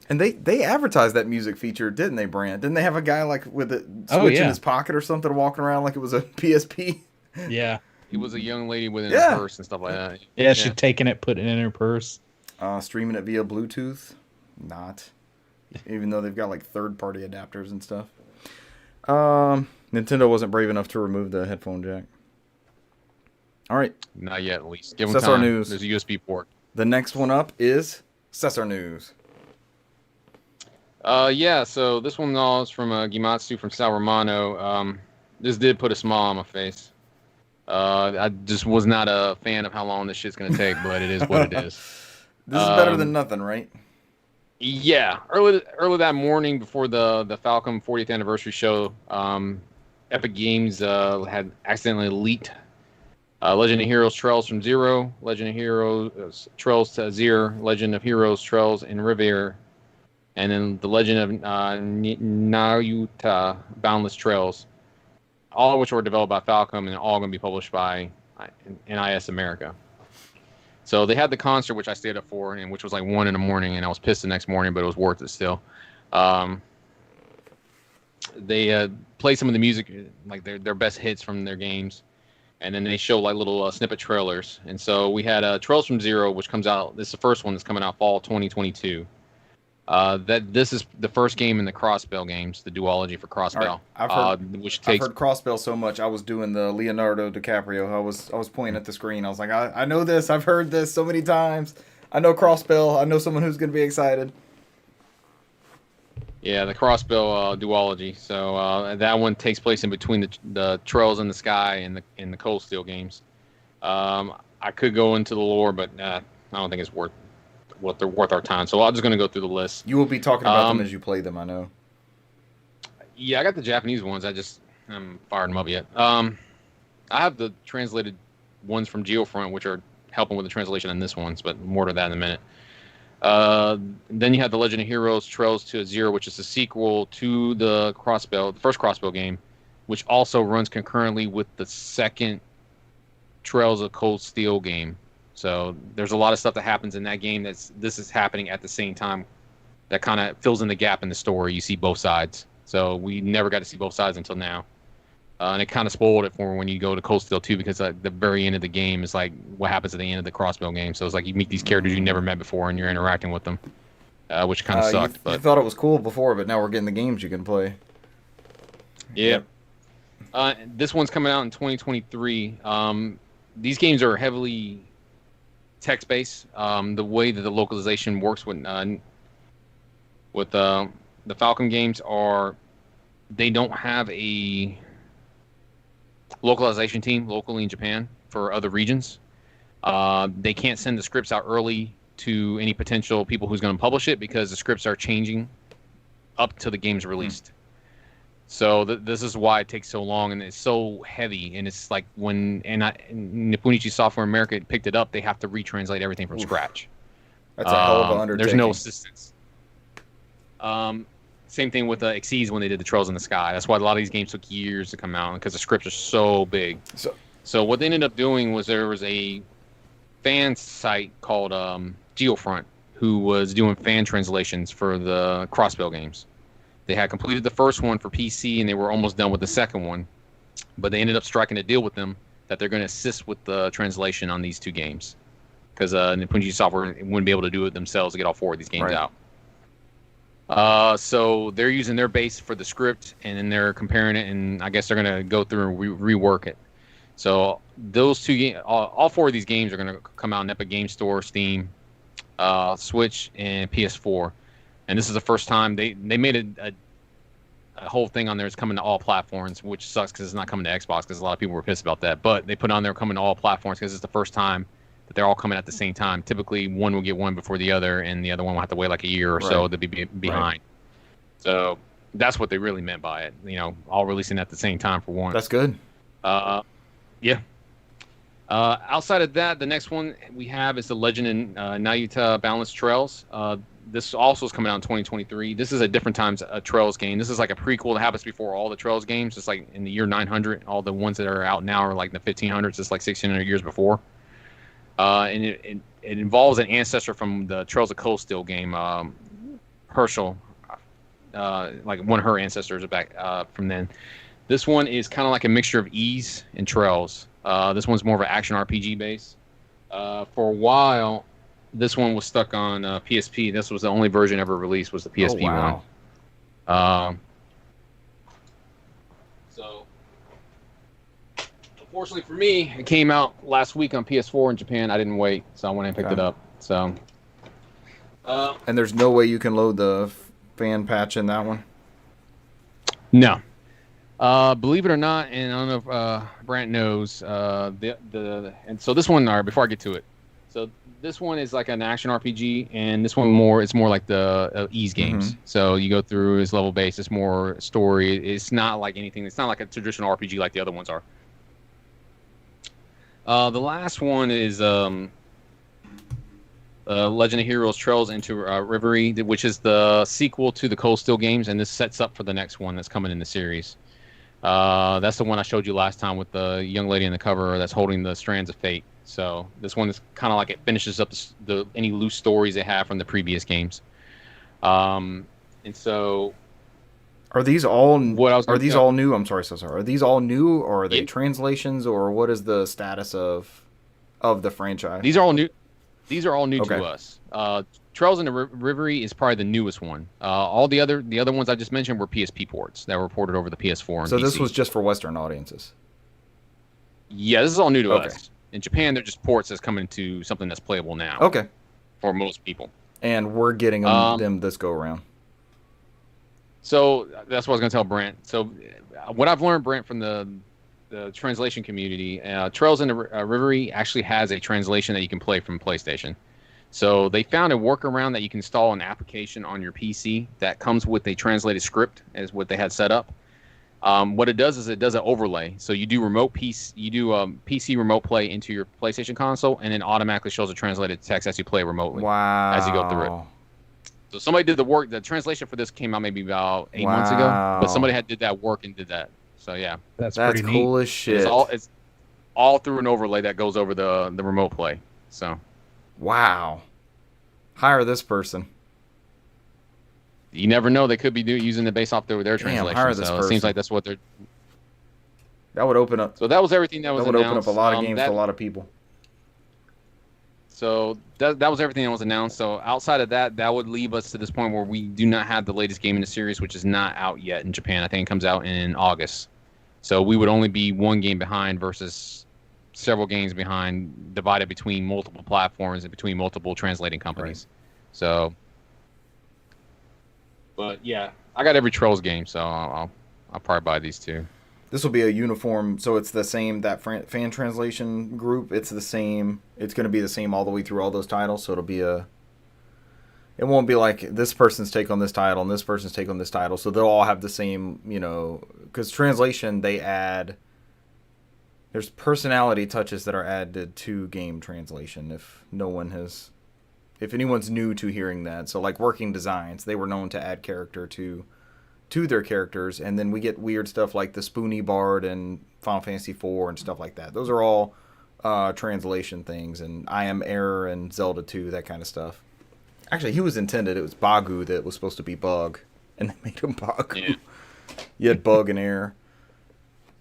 And they advertised that music feature, didn't they, Brand? Didn't they have a guy like with a switch in his pocket or something walking around like it was a PSP? Yeah. It was a young lady with her purse and stuff like that. Yeah, she'd taken it, put it in her purse. Streaming it via Bluetooth? Not. Even though they've got like third-party adapters and stuff. Nintendo wasn't brave enough to remove the headphone jack. All right. Not yet, at least. Give them time. News. There's a USB port. The next one up is Cesar News. So this one is from Gimatsu from Sal Romano. This did put a smile on my face. I just was not a fan of how long this shit's going to take, but it is what it is. This is better than nothing, right? Yeah. Early that morning before the Falcom 40th anniversary show, Epic Games had accidentally leaked Legend of Heroes Trails from Zero, Legend of Heroes Trails to Azir, Legend of Heroes Trails in Rivere, and then the Legend of Nayuta Boundless Trails, all of which were developed by Falcom and all going to be published by NIS America. So they had the concert, which I stayed up for, and which was like 1 a.m, and I was pissed the next morning, but it was worth it still. They play some of the music, like their best hits from their games, and then they show like little snippet trailers. And so we had Trails from Zero, which comes out. This is the first one that's coming out fall 2022. This is the first game in the Crossbell games, the duology for Crossbell. Right. I've heard Crossbell so much. I was doing the Leonardo DiCaprio. I was pointing at the screen. I was like, I know this. I've heard this so many times. I know Crossbell. I know someone who's going to be excited. Yeah, the Crossbell duology. So that one takes place in between the Trails in the Sky and the Cold Steel games. I could go into the lore, but I don't think it's worth our time. So I'm just going to go through the list. You will be talking about them as you play them, I know. Yeah, I got the Japanese ones. I haven't fired them up yet. I have the translated ones from Geofront, which are helping with the translation on this ones, but more to that in a minute. Then you have the Legend of Heroes Trails to Azir, which is the sequel to the first Crossbell game, which also runs concurrently with the second Trails of Cold Steel game. So there's a lot of stuff that happens in that game this is happening at the same time. That kind of fills in the gap in the story. You see both sides. So we never got to see both sides until now. And it kind of spoiled it for when you go to Cold Steel 2, because the very end of the game is like what happens at the end of the Crossbell game. So it's like you meet these characters you never met before and you're interacting with them, which kind of sucked. You thought it was cool before, but now we're getting the games you can play. Yeah. This one's coming out in 2023. These games are heavily text-based. The way that the localization works with the Falcom games are they don't have a localization team locally in Japan for other regions. They can't send the scripts out early to any potential people who's going to publish it because the scripts are changing up to the game's released. So this is why it takes so long, and it's so heavy. And it's like when Nipponichi Software America picked it up, they have to retranslate everything from scratch. That's a hell of an undertaking. There's no assistance. Same thing with Xyz when they did the Trails in the Sky. That's why a lot of these games took years to come out, because the scripts are so big. So what they ended up doing was there was a fan site called Geofront who was doing fan translations for the Crossbell games. They had completed the first one for PC, and they were almost done with the second one. But they ended up striking a deal with them that they're going to assist with the translation on these two games, because Nipponichi Software wouldn't be able to do it themselves to get all 4 of these games out. So they're using their base for the script, and then they're comparing it, and I guess they're going to go through and rework it. So those two games, all 4 of these games are going to come out in Epic Game Store, Steam, Switch, and PS4. And this is the first time they made a whole thing on there. It's coming to all platforms, which sucks because it's not coming to Xbox, because a lot of people were pissed about that. But they put on there coming to all platforms because it's the first time that they're all coming at the same time. Typically, one will get one before the other, and the other one will have to wait like a year or so to be behind. Right. So that's what they really meant by it. All releasing at the same time for one. That's good. Yeah. Outside of that, the next one we have is the Legend in Nayuta Boundless Trails. This also is coming out in 2023. This is a different times a Trails game. This is like a prequel that happens before all the Trails games. It's like in the year 900. All the ones that are out now are like in the 1500s. It's like 1600 years before. And it involves an ancestor from the Trails of Cold Steel game, Herschel. Like one of her ancestors back from then. This one is kind of like a mixture of Ys and Trails. This one's more of an action RPG base. For a while, this one was stuck on PSP. This was the only version ever released, was the PSP one. So, unfortunately for me, it came out last week on PS4 in Japan. I didn't wait, so I went and picked it up. So, and there's no way you can load the fan patch in that one? No. Believe it or not, and I don't know if Brant knows, and so this one, before I get to it, so this one is like an action RPG, and this one it's more like the Ys games. Mm-hmm. So you go through, it's level based, it's more story. It's not like anything. It's not like a traditional RPG like the other ones are. The last one is Legend of Heroes: Trails into Reverie, which is the sequel to the Cold Steel games, and this sets up for the next one that's coming in the series. That's the one I showed you last time with the young lady in the cover that's holding the Strands of Fate. So this one is kind of like it finishes up any loose stories they have from the previous games. And so, Are these all what I was are gonna these tell- all new? I'm sorry, so sorry. Are these all new, or are they Yeah. translations, or what is the status of the franchise? These are all new. These are all new Okay. to us. Trails into Reverie is probably the newest one. All the other ones I just mentioned were PSP ports that were ported over the PS4 and So PC. this was just for Western audiences. Yeah, this is all new to Okay. us. In Japan, they're just ports that's coming to something that's playable now Okay. for most people. And we're getting them this go around. So that's what I was going to tell Brent. So what I've learned, Brent, from the translation community, Trails into Reverie actually has a translation that you can play from PlayStation. So they found a workaround that you can install an application on your PC that comes with a translated script, as what they had set up. What it does is it does an overlay. So you do PC remote play into your PlayStation console, and then automatically shows a translated text as you play remotely. Wow. As you go through it. So somebody did the work. The translation for this came out maybe about 8 months ago, but somebody did that work and did that. So yeah, That's That's pretty cool neat. as shit. it's all through an overlay that goes over the remote play. So Wow. Hire this person. you never know; they could be using it based off their translation. hire this so it person. seems like that's what they're. That would open up. So that was everything that was That would announced. open up a lot of games that, to a lot of people. So that was everything that was announced. So outside of that, that would leave us to this point where we do not have the latest game in the series, which is not out yet in Japan. I think it comes out in August. So we would only be one game behind versus several games behind, divided between multiple platforms and between multiple translating companies. Right. So, but yeah, I got every Trolls game, so I'll probably buy these two. This will be a uniform, so it's the same, that fan translation group, it's the same, it's going to be the same all the way through all those titles, so it won't be like this person's take on this title and this person's take on this title, so they'll all have the same, because translation, there's personality touches that are added to game translation if anyone's new to hearing that. So like Working Designs, they were known to add character to their characters, and then we get weird stuff like the Spoony Bard and Final Fantasy IV and stuff like that. Those are all translation things, and I Am Error and Zelda 2, that kind of stuff. Actually, he was intended. It was Bagu that was supposed to be Bug, and they made him Bagu. Yeah. You had Bug and Error.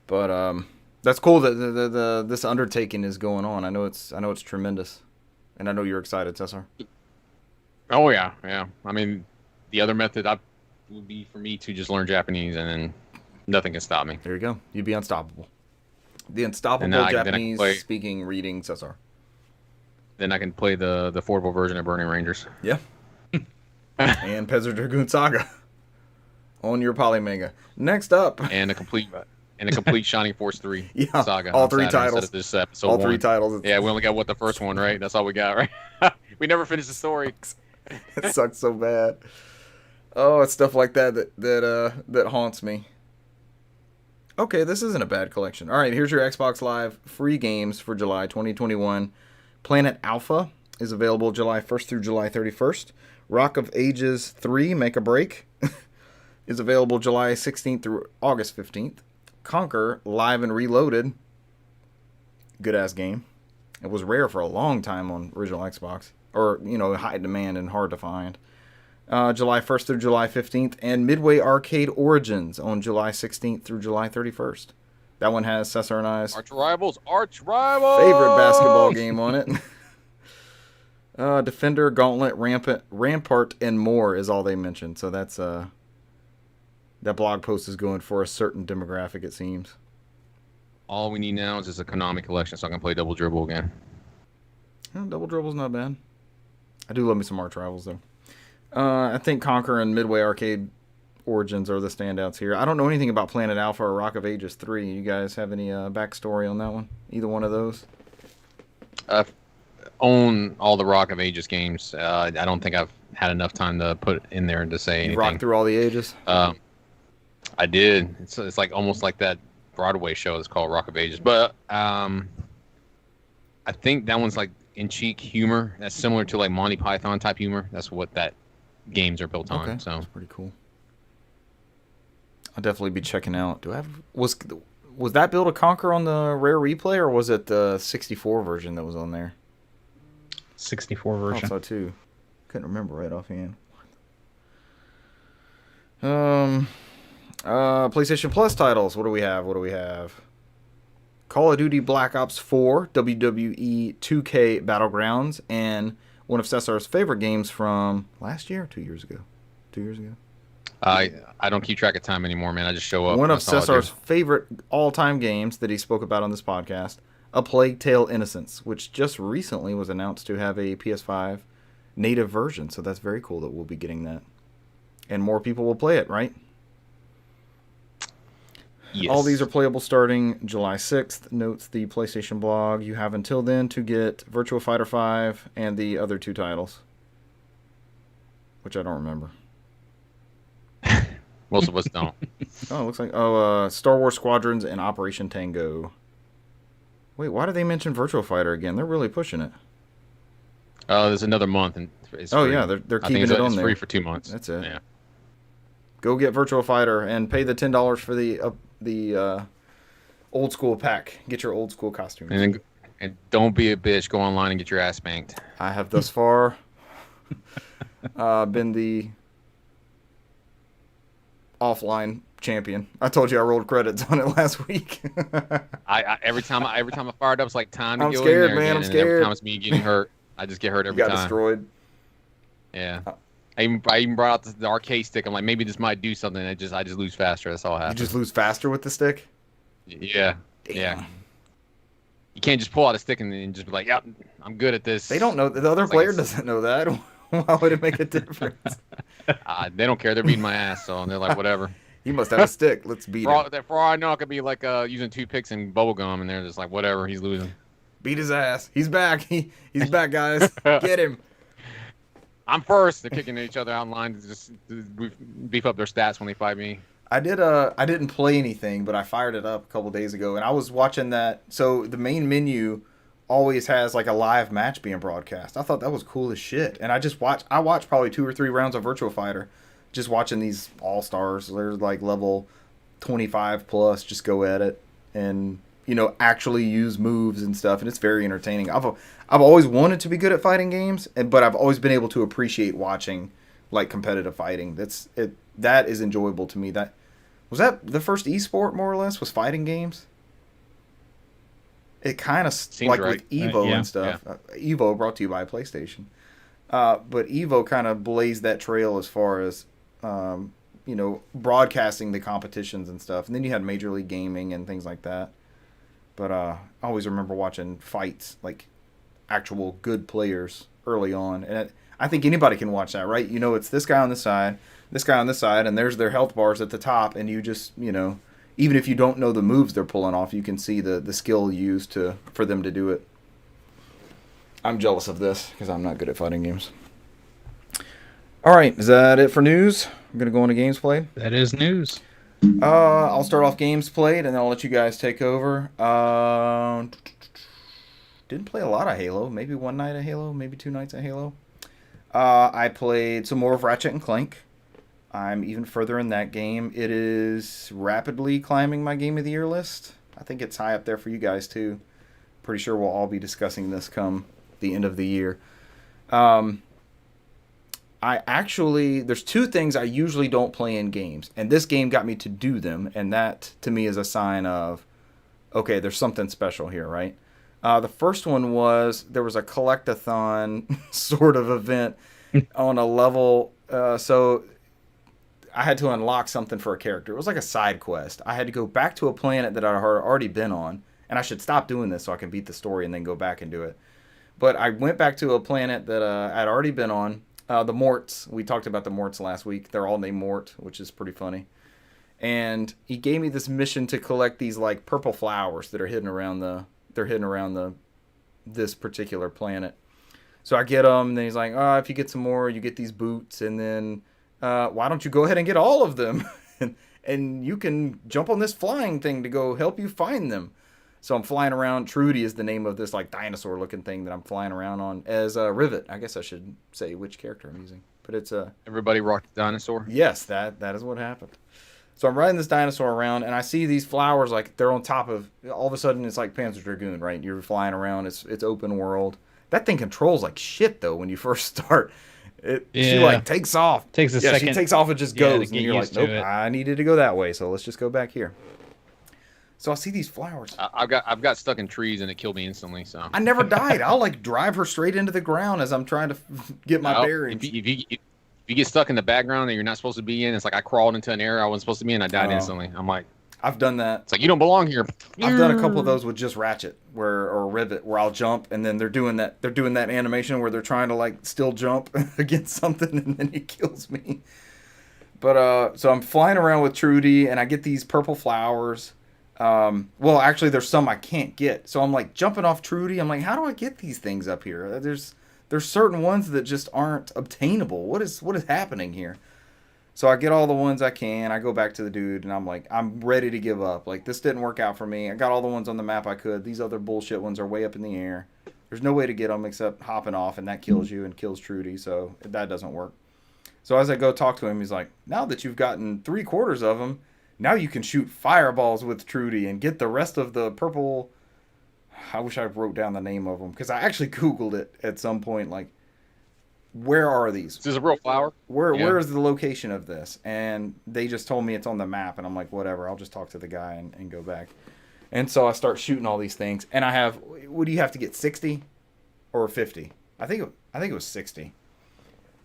But that's cool that this undertaking is going on. I know it's tremendous, and I know you're excited, Cesar. Oh yeah. I mean, the other method would be for me to just learn Japanese, and then nothing can stop me. There you go. You'd be unstoppable. The unstoppable Japanese speaking reading Cesar. Then I can play the affordable version of Burning Rangers. Yeah. And Panzer Dragoon Saga on your Polymanga. Next up, and a complete Shining Force 3 saga. All three titles. This episode all 1. 3 titles. Yeah, we only got the first one, right? That's all we got, right? We never finished the story. It sucks so bad. Oh, it's stuff like that haunts me. Okay, this isn't a bad collection. All right, here's your Xbox Live free games for July 2021. Planet Alpha is available July 1st through July 31st. Rock of Ages 3, Make a Break, is available July 16th through August 15th. Conquer Live and Reloaded, good-ass game. It was rare for a long time on original Xbox, or, high demand and hard to find. July 1st through July 15th, and Midway Arcade Origins on July 16th through July 31st. That one has Cesar and I's Arch Rivals! favorite basketball game on it. Defender, Gauntlet, Rampart, and more is all they mentioned. So that's that blog post is going for a certain demographic, it seems. All we need now is just a Konami collection, so I can play Double Dribble again. Double Dribble's not bad. I do love me some Arch Rivals though. I think Conquer and Midway Arcade Origins are the standouts here. I don't know anything about Planet Alpha or Rock of Ages 3. You guys have any backstory on that one? Either one of those? I own all the Rock of Ages games. I don't think I've had enough time to put in there to say anything. You rocked through all the ages? I did. It's like almost like that Broadway show that's called Rock of Ages. But I think that one's like in cheek humor. That's similar to like Monty Python type humor. That's what that games are built on. Okay, So that's pretty cool. I'll definitely be checking out. Do I have was that Build a Conquer on the Rare Replay, or was it the 64 version that was on there? 64 I version. thought so too. Couldn't remember right offhand. PlayStation Plus titles. What do we have? Call of Duty Black Ops 4, WWE 2K Battlegrounds, and one of Cesar's favorite games from last year or 2 years ago. 2 years ago. I don't keep track of time anymore, man. I just show up. One of That's all I do. Cesar's favorite all-time games that he spoke about on this podcast, A Plague Tale: Innocence, which just recently was announced to have a PS5 native version. So that's very cool that we'll be getting that. And more people will play it, right? Yes. All these are playable starting July 6th, notes the PlayStation blog. You have until then to get Virtua Fighter 5 and the other two titles, which I don't remember. Most of us don't. Oh, it looks like Star Wars Squadrons and Operation Tango. Wait, why did they mention Virtua Fighter again? They're really pushing it. There's another month, and it's Oh free. yeah, they're I think keeping it on it's there. free for 2 months. That's it. Yeah. Go get Virtua Fighter and pay the $10 for the old school pack. Get your old school costumes. And don't be a bitch. Go online and get your ass spanked. I have thus far been the offline champion. I told you I rolled credits on it last week. I every time I fired up, it's like time to I'm go scared, in there man. again, I'm and every scared. time it's me getting hurt, I just get hurt You every got time. destroyed. Yeah. I even brought out the arcade stick. I'm like, maybe this might do something. I just lose faster. That's all You happens. just lose faster with the stick? Yeah. Damn. Yeah. You can't just pull out a stick and just be like, "Yep, I'm good at this." They don't know. The other It's like player it's- doesn't know that. Why would it make a difference? They don't care. They're beating my ass, so they're like, whatever. He must have a stick. Let's beat For him. all I know, I could be like using toothpicks and bubble gum, and they're just like, whatever. He's losing. Beat his ass. He's back. He's back, guys. Get him. I'm first. They're kicking each other out in line to just beef up their stats when they fight me. I didn't play anything, but I fired it up a couple days ago, and I was watching that. So the main menu always has like a live match being broadcast. I thought that was cool as shit, and I watched probably 2 or 3 rounds of Virtua Fighter, just watching these all stars. They're like level 25 plus, just go at it, and actually use moves and stuff, and it's very entertaining. I've always wanted to be good at fighting games, but I've always been able to appreciate watching like competitive fighting. That is enjoyable to me. That was the first esport, more or less, was fighting games. It kind of like right. with Evo Yeah. and stuff. Evo brought to you by PlayStation, but Evo kind of blazed that trail as far as broadcasting the competitions and stuff. And then you had Major League Gaming and things like that. But I always remember watching fights, like actual good players early on. And I think anybody can watch that, right? It's this guy on this side, this guy on this side, and there's their health bars at the top. And you just, even if you don't know the moves they're pulling off, you can see the skill used for them to do it. I'm jealous of this because I'm not good at fighting games. All right, is that it for news? I'm going to go on to games played. That is news. I'll start off games played, and then I'll let you guys take over. Didn't play a lot of Halo. Maybe one night of Halo, maybe 2 nights of Halo. I played some more of Ratchet and Clank. I'm even further in that game. It is rapidly climbing my Game of the Year list. I think it's high up there for you guys, too. Pretty sure we'll all be discussing this come the end of the year. There's 2 things I usually don't play in games, and this game got me to do them, and that, to me, is a sign of, okay, there's something special here, right? The first one was, there was a collect-a-thon sort of event on a level, so I had to unlock something for a character. It was like a side quest. I had to go back to a planet that I'd already been on, and I should stop doing this so I can beat the story and then go back and do it. But I went back to a planet that I'd already been on. The Morts. We talked about the Morts last week. They're all named Mort, which is pretty funny. And he gave me this mission to collect these like purple flowers that are hidden around this particular planet. So I get them, and then he's like, if you get some more, you get these boots, and then why don't you go ahead and get all of them, and you can jump on this flying thing to go help you find them. So I'm flying around. Trudy is the name of this like dinosaur looking thing that I'm flying around on as Rivet. I guess I should say which character I'm using, but it's Everybody rocked the dinosaur. yes, that is what happened. So I'm riding this dinosaur around, and I see these flowers like they're on top of. All of a sudden, it's like Panzer Dragoon, right? You're flying around. It's open world. That thing controls like shit though when you first start. She like takes off. Takes a second. She takes off and just goes, and you're like, nope, it. I needed to go that way, so let's just go back here. So I see these flowers. I've got stuck in trees and it killed me instantly. So I never died. I'll like drive her straight into the ground as I'm trying to get my bearings. If you get stuck in the background that you're not supposed to be in, it's like I crawled into an area I wasn't supposed to be in. I died instantly. I'm like, I've done that. It's like you don't belong here. I've done a couple of those with just Ratchet or Rivet where I'll jump and then they're doing that animation where they're trying to like still jump against something and then it kills me. But so I'm flying around with Trudy and I get these purple flowers. Well, actually there's some I can't get. So I'm like jumping off Trudy. I'm like, how do I get these things up here? There's certain ones that just aren't obtainable. What is happening here? So I get all the ones I can. I go back to the dude, and I'm like, I'm ready to give up. Like, this didn't work out for me. I got all the ones on the map I could. These other bullshit ones are way up in the air. There's no way to get them except hopping off, and that kills you and kills Trudy, so that doesn't work. So as I go talk to him, he's like, now that you've gotten 3/4 of them, now you can shoot fireballs with Trudy and get the rest of the purple... I wish I wrote down the name of them, because I actually Googled it at some point, like, where are these? This is a real flower? Where is the location of this? And they just told me it's on the map, and I'm like, whatever, I'll just talk to the guy and go back. And so I start shooting all these things, and I have, what do you have to get, 60 or 50? I think it was 60.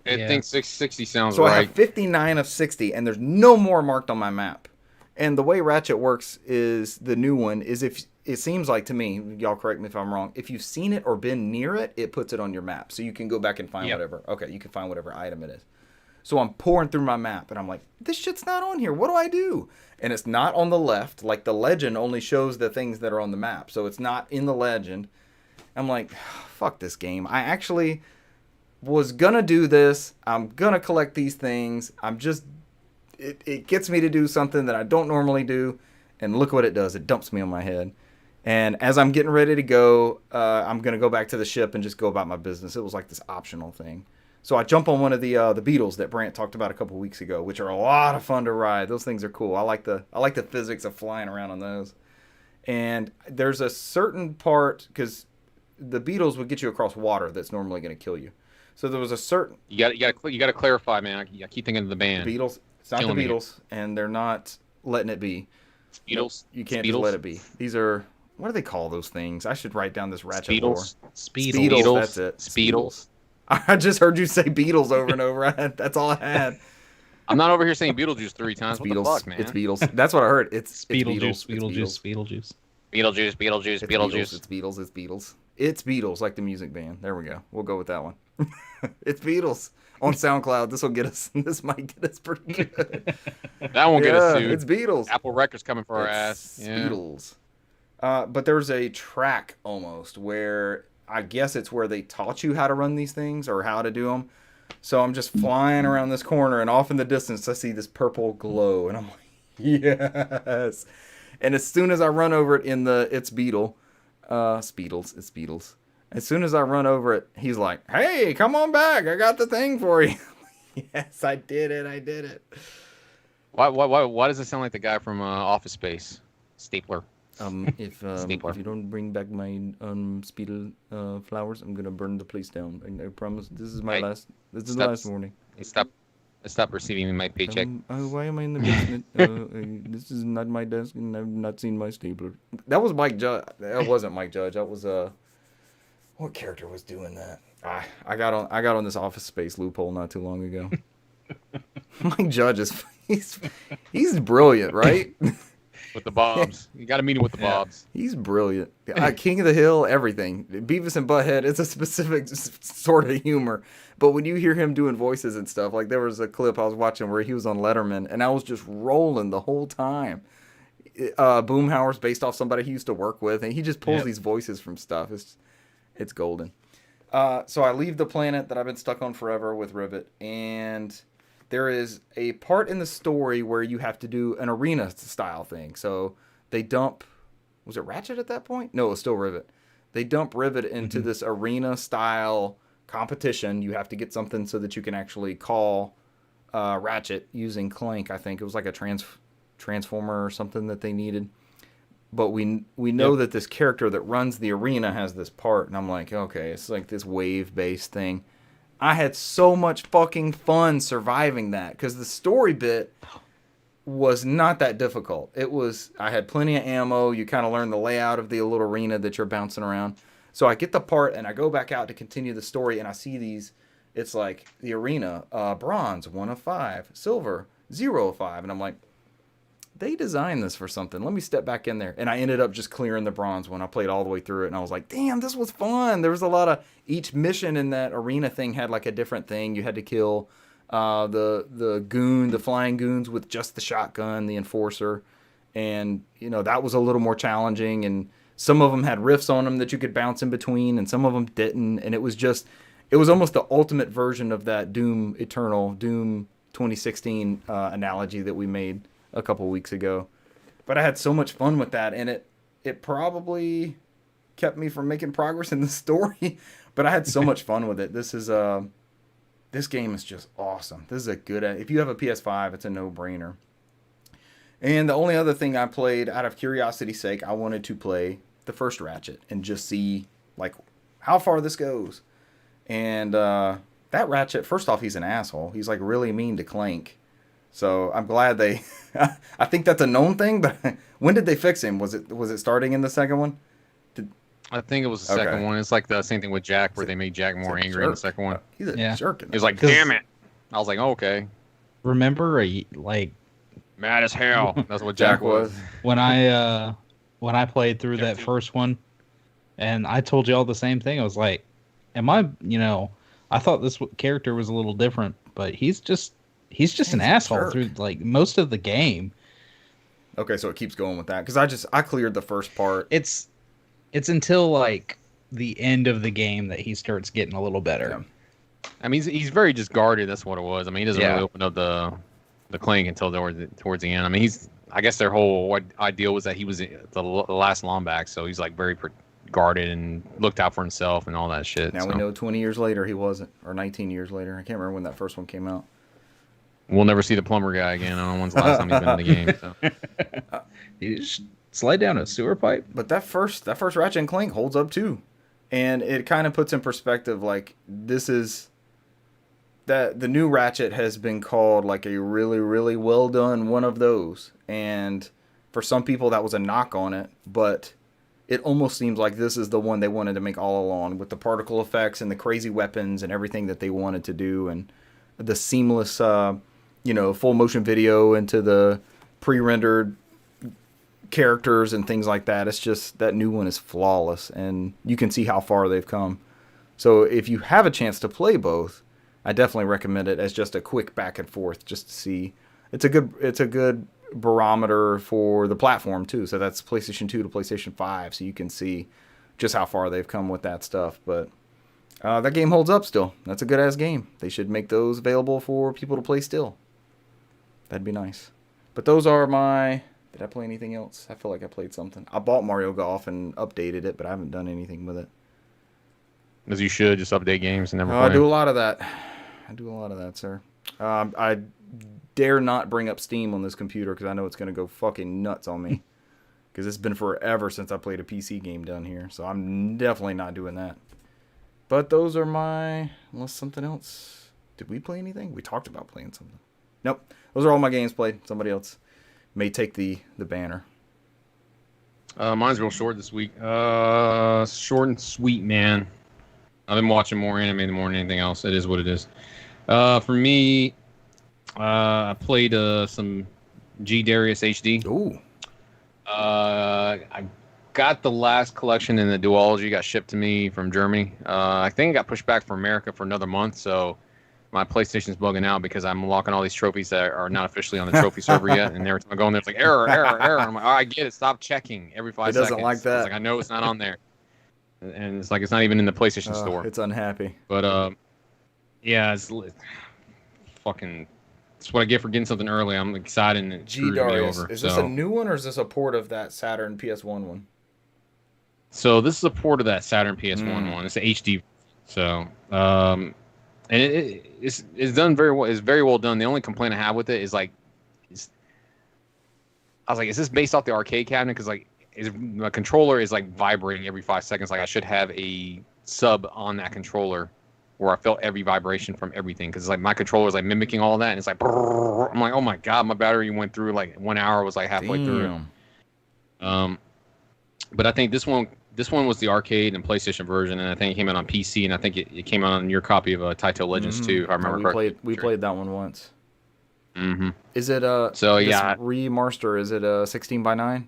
I think 60 sounds right. So I right. have 59 of 60, and there's no more marked on my map. And the way Ratchet works is, the new one, is if, it seems like to me, y'all correct me if I'm wrong, if you've seen it or been near it, it puts it on your map. So you can go back and find whatever. Okay, you can find whatever item it is. So I'm pouring through my map, and I'm like, this shit's not on here. What do I do? And it's not on the left. Like, the legend only shows the things that are on the map. So it's not in the legend. I'm like, fuck this game. I actually was going to do this. I'm going to collect these things. I'm just... It gets me to do something that I don't normally do, and look what it does. It dumps me on my head. And as I'm getting ready to go, I'm going to go back to the ship and just go about my business. It was like this optional thing. So I jump on one of the Beetles that Brant talked about a couple weeks ago, which are a lot of fun to ride. Those things are cool. I like the physics of flying around on those. And there's a certain part, because the Beetles would get you across water that's normally going to kill you. So there was a certain... You got to clarify, man. I keep thinking of the band. The Beatles. It's not the Beatles, and they're not letting it be. Beatles. You can't just let it be. These are... What do they call those things? I should write down this Ratchet lore. Speedles. That's it. Speedles. I just heard you say Beatles over and over. That's all I had. I'm not over here saying Beetlejuice 3 times. What the fuck, man? It's Beatles. That's what I heard. It's Beetlejuice. Beetlejuice. Beetlejuice. It's Beatles. It's Beatles, like the music band. There we go. We'll go with that one. It's Beatles. On SoundCloud, this will get us. This might get us pretty good. That won't get us sued. It's Beatles. Apple Records coming for our ass. Yeah. Beatles. But there's a track almost where I guess it's where they taught you how to run these things or how to do them. So I'm just flying around this corner, and off in the distance, I see this purple glow, and I'm like, yes. And as soon as I run over it in the It's Beetle, it's Beatles. As soon as I run over it, he's like, hey, come on back. I got the thing for you. Yes, I did it. Why does it sound like the guy from Office Space? Stapler. If you don't bring back my Speedle flowers, I'm gonna burn the place down. I promise. This is the last warning. Stop receiving my paycheck. Why am I in the basement? This is not my desk, and I've not seen my stapler. That was Mike Judge. That wasn't Mike Judge. That was what character was doing that? I got on this Office Space loophole not too long ago. Mike Judge he's brilliant, right? With the Bobs. You got to meet him with the Bobs. He's brilliant. King of the Hill, everything. Beavis and Butthead, it's a specific sort of humor. But when you hear him doing voices and stuff, like there was a clip I was watching where he was on Letterman, and I was just rolling the whole time. Boomhauer's based off somebody he used to work with, and he just pulls these voices from stuff. It's golden. So I leave the planet that I've been stuck on forever with Rivet, and... there is a part in the story where you have to do an arena style thing. So they dump Was it Ratchet at that point? No, it was still Rivet. They dump Rivet into this arena style competition. You have to get something so that you can actually call Ratchet using Clank. I think it was like a transformer or something that they needed. But we know that this character that runs the arena has this part, and I'm like, okay, it's like this wave-based thing. I had so much fucking fun surviving that because the story bit was not that difficult. I had plenty of ammo. You kind of learn the layout of the little arena that you're bouncing around. So I get the part, and I go back out to continue the story, and I see these. It's like the arena, bronze, 1 of 5, silver, 0 of 5, and I'm like, they designed this for something. Let me step back in there. And I ended up just clearing the bronze one. I played all the way through it, and I was like, damn, this was fun. There was a lot of... Each mission in that arena thing had like a different thing. You had to kill the flying goons with just the shotgun, the enforcer. And, that was a little more challenging. And some of them had riffs on them that you could bounce in between, and some of them didn't. And it was almost the ultimate version of that Doom 2016 analogy that we made a couple weeks ago. But I had so much fun with that, and it probably kept me from making progress in the story. But I had so much fun with it. This game is just awesome. This is if you have a PS5, it's a no-brainer. And the only other thing I played, out of curiosity's sake, I wanted to play the first Ratchet and just see like how far this goes. And that Ratchet, first off, he's an asshole. He's like really mean to Clank. So I'm glad they. I think that's a known thing, but when did they fix him? Was it starting in the second one? I think it was the second one. It's like the same thing with Jack, where they made Jack more angry in the second one. He's a jerk. He was like, "Damn it!" I was like, oh, "Okay." Remember, mad as hell. That's what Jack was. When I played through that first one, and I told you all the same thing. I was like, "Am I?" I thought this character was a little different, but he's just an asshole through like most of the game. Okay, so it keeps going with that because I cleared the first part. It's until like the end of the game that he starts getting a little better. Yeah. I mean, he's very just guarded. That's what it was. I mean, he doesn't really open up the Clank until towards the end. I mean, I guess their whole idea was that he was the last Lombax, so he's like very guarded and looked out for himself and all that shit. Now we know 20 years later he wasn't, or 19 years later. I can't remember when that first one came out. We'll never see the plumber guy again. I don't know when's the last time he's been in the game. So. You just slide down a sewer pipe. But that first Ratchet and Clank holds up too, and it kind of puts in perspective like this is that the new Ratchet has been called like a really, really well done one of those, and for some people that was a knock on it, but it almost seems like this is the one they wanted to make all along with the particle effects and the crazy weapons and everything that they wanted to do, and the seamless full motion video into the pre-rendered characters and things like that. It's just that new one is flawless, and you can see how far they've come. So if you have a chance to play both, I definitely recommend it as just a quick back and forth, just to see. It's a good barometer for the platform too. So that's PlayStation 2 to PlayStation 5, so you can see just how far they've come with that stuff. But that game holds up still. That's a good ass game. They should make those available for people to play still. That'd be nice. But those are my... Did I play anything else? I feel like I played something. I bought Mario Golf and updated it, but I haven't done anything with it. As you should, just update games and never play. I do a lot of that. Sir. I dare not bring up Steam on this computer because I know it's going to go fucking nuts on me. Because it's been forever since I played a PC game down here. So I'm definitely not doing that. But those are my... Unless something else... Did we play anything? We talked about playing something. Nope. Those are all my games played. Somebody else may take the banner. Mine's real short this week. Short and sweet, man. I've been watching more anime more than anything else. It is what it is. For me, I played some G Darius HD. Ooh. I got the last collection in the duology. Got shipped to me from Germany. I think it got pushed back for America for another month, so my PlayStation's bugging out because I'm unlocking all these trophies that are not officially on the trophy server yet. And every time I go in there, it's like, error. And I'm like, oh, I get it. Stop checking every 5 seconds. It doesn't like that. It's like, I know it's not on there. And it's like, it's not even in the PlayStation store. It's unhappy. But, yeah, it's fucking... That's what I get for getting something early. I'm excited and G Darius. Is this a new one or is this a port of that Saturn PS1 one? So this is a port of that Saturn PS1 one. It's an HD. So, and it's done very well. It's very well done. The only complaint I have with it is like, I was like, is this based off the arcade cabinet? Because like, my controller is like vibrating every 5 seconds. Like I should have a sub on that controller where I felt every vibration from everything. Because like my controller is like mimicking all of that, and it's like, brrr. I'm like, oh my god, my battery went through like 1 hour. Was like halfway through it. But I think this one was the arcade and PlayStation version, and I think it came out on PC, and I think it came out on your copy of Taito Legends too, if I remember correctly. We played that one once. Mm-hmm. Is it so yeah, remaster? Is it 16:9?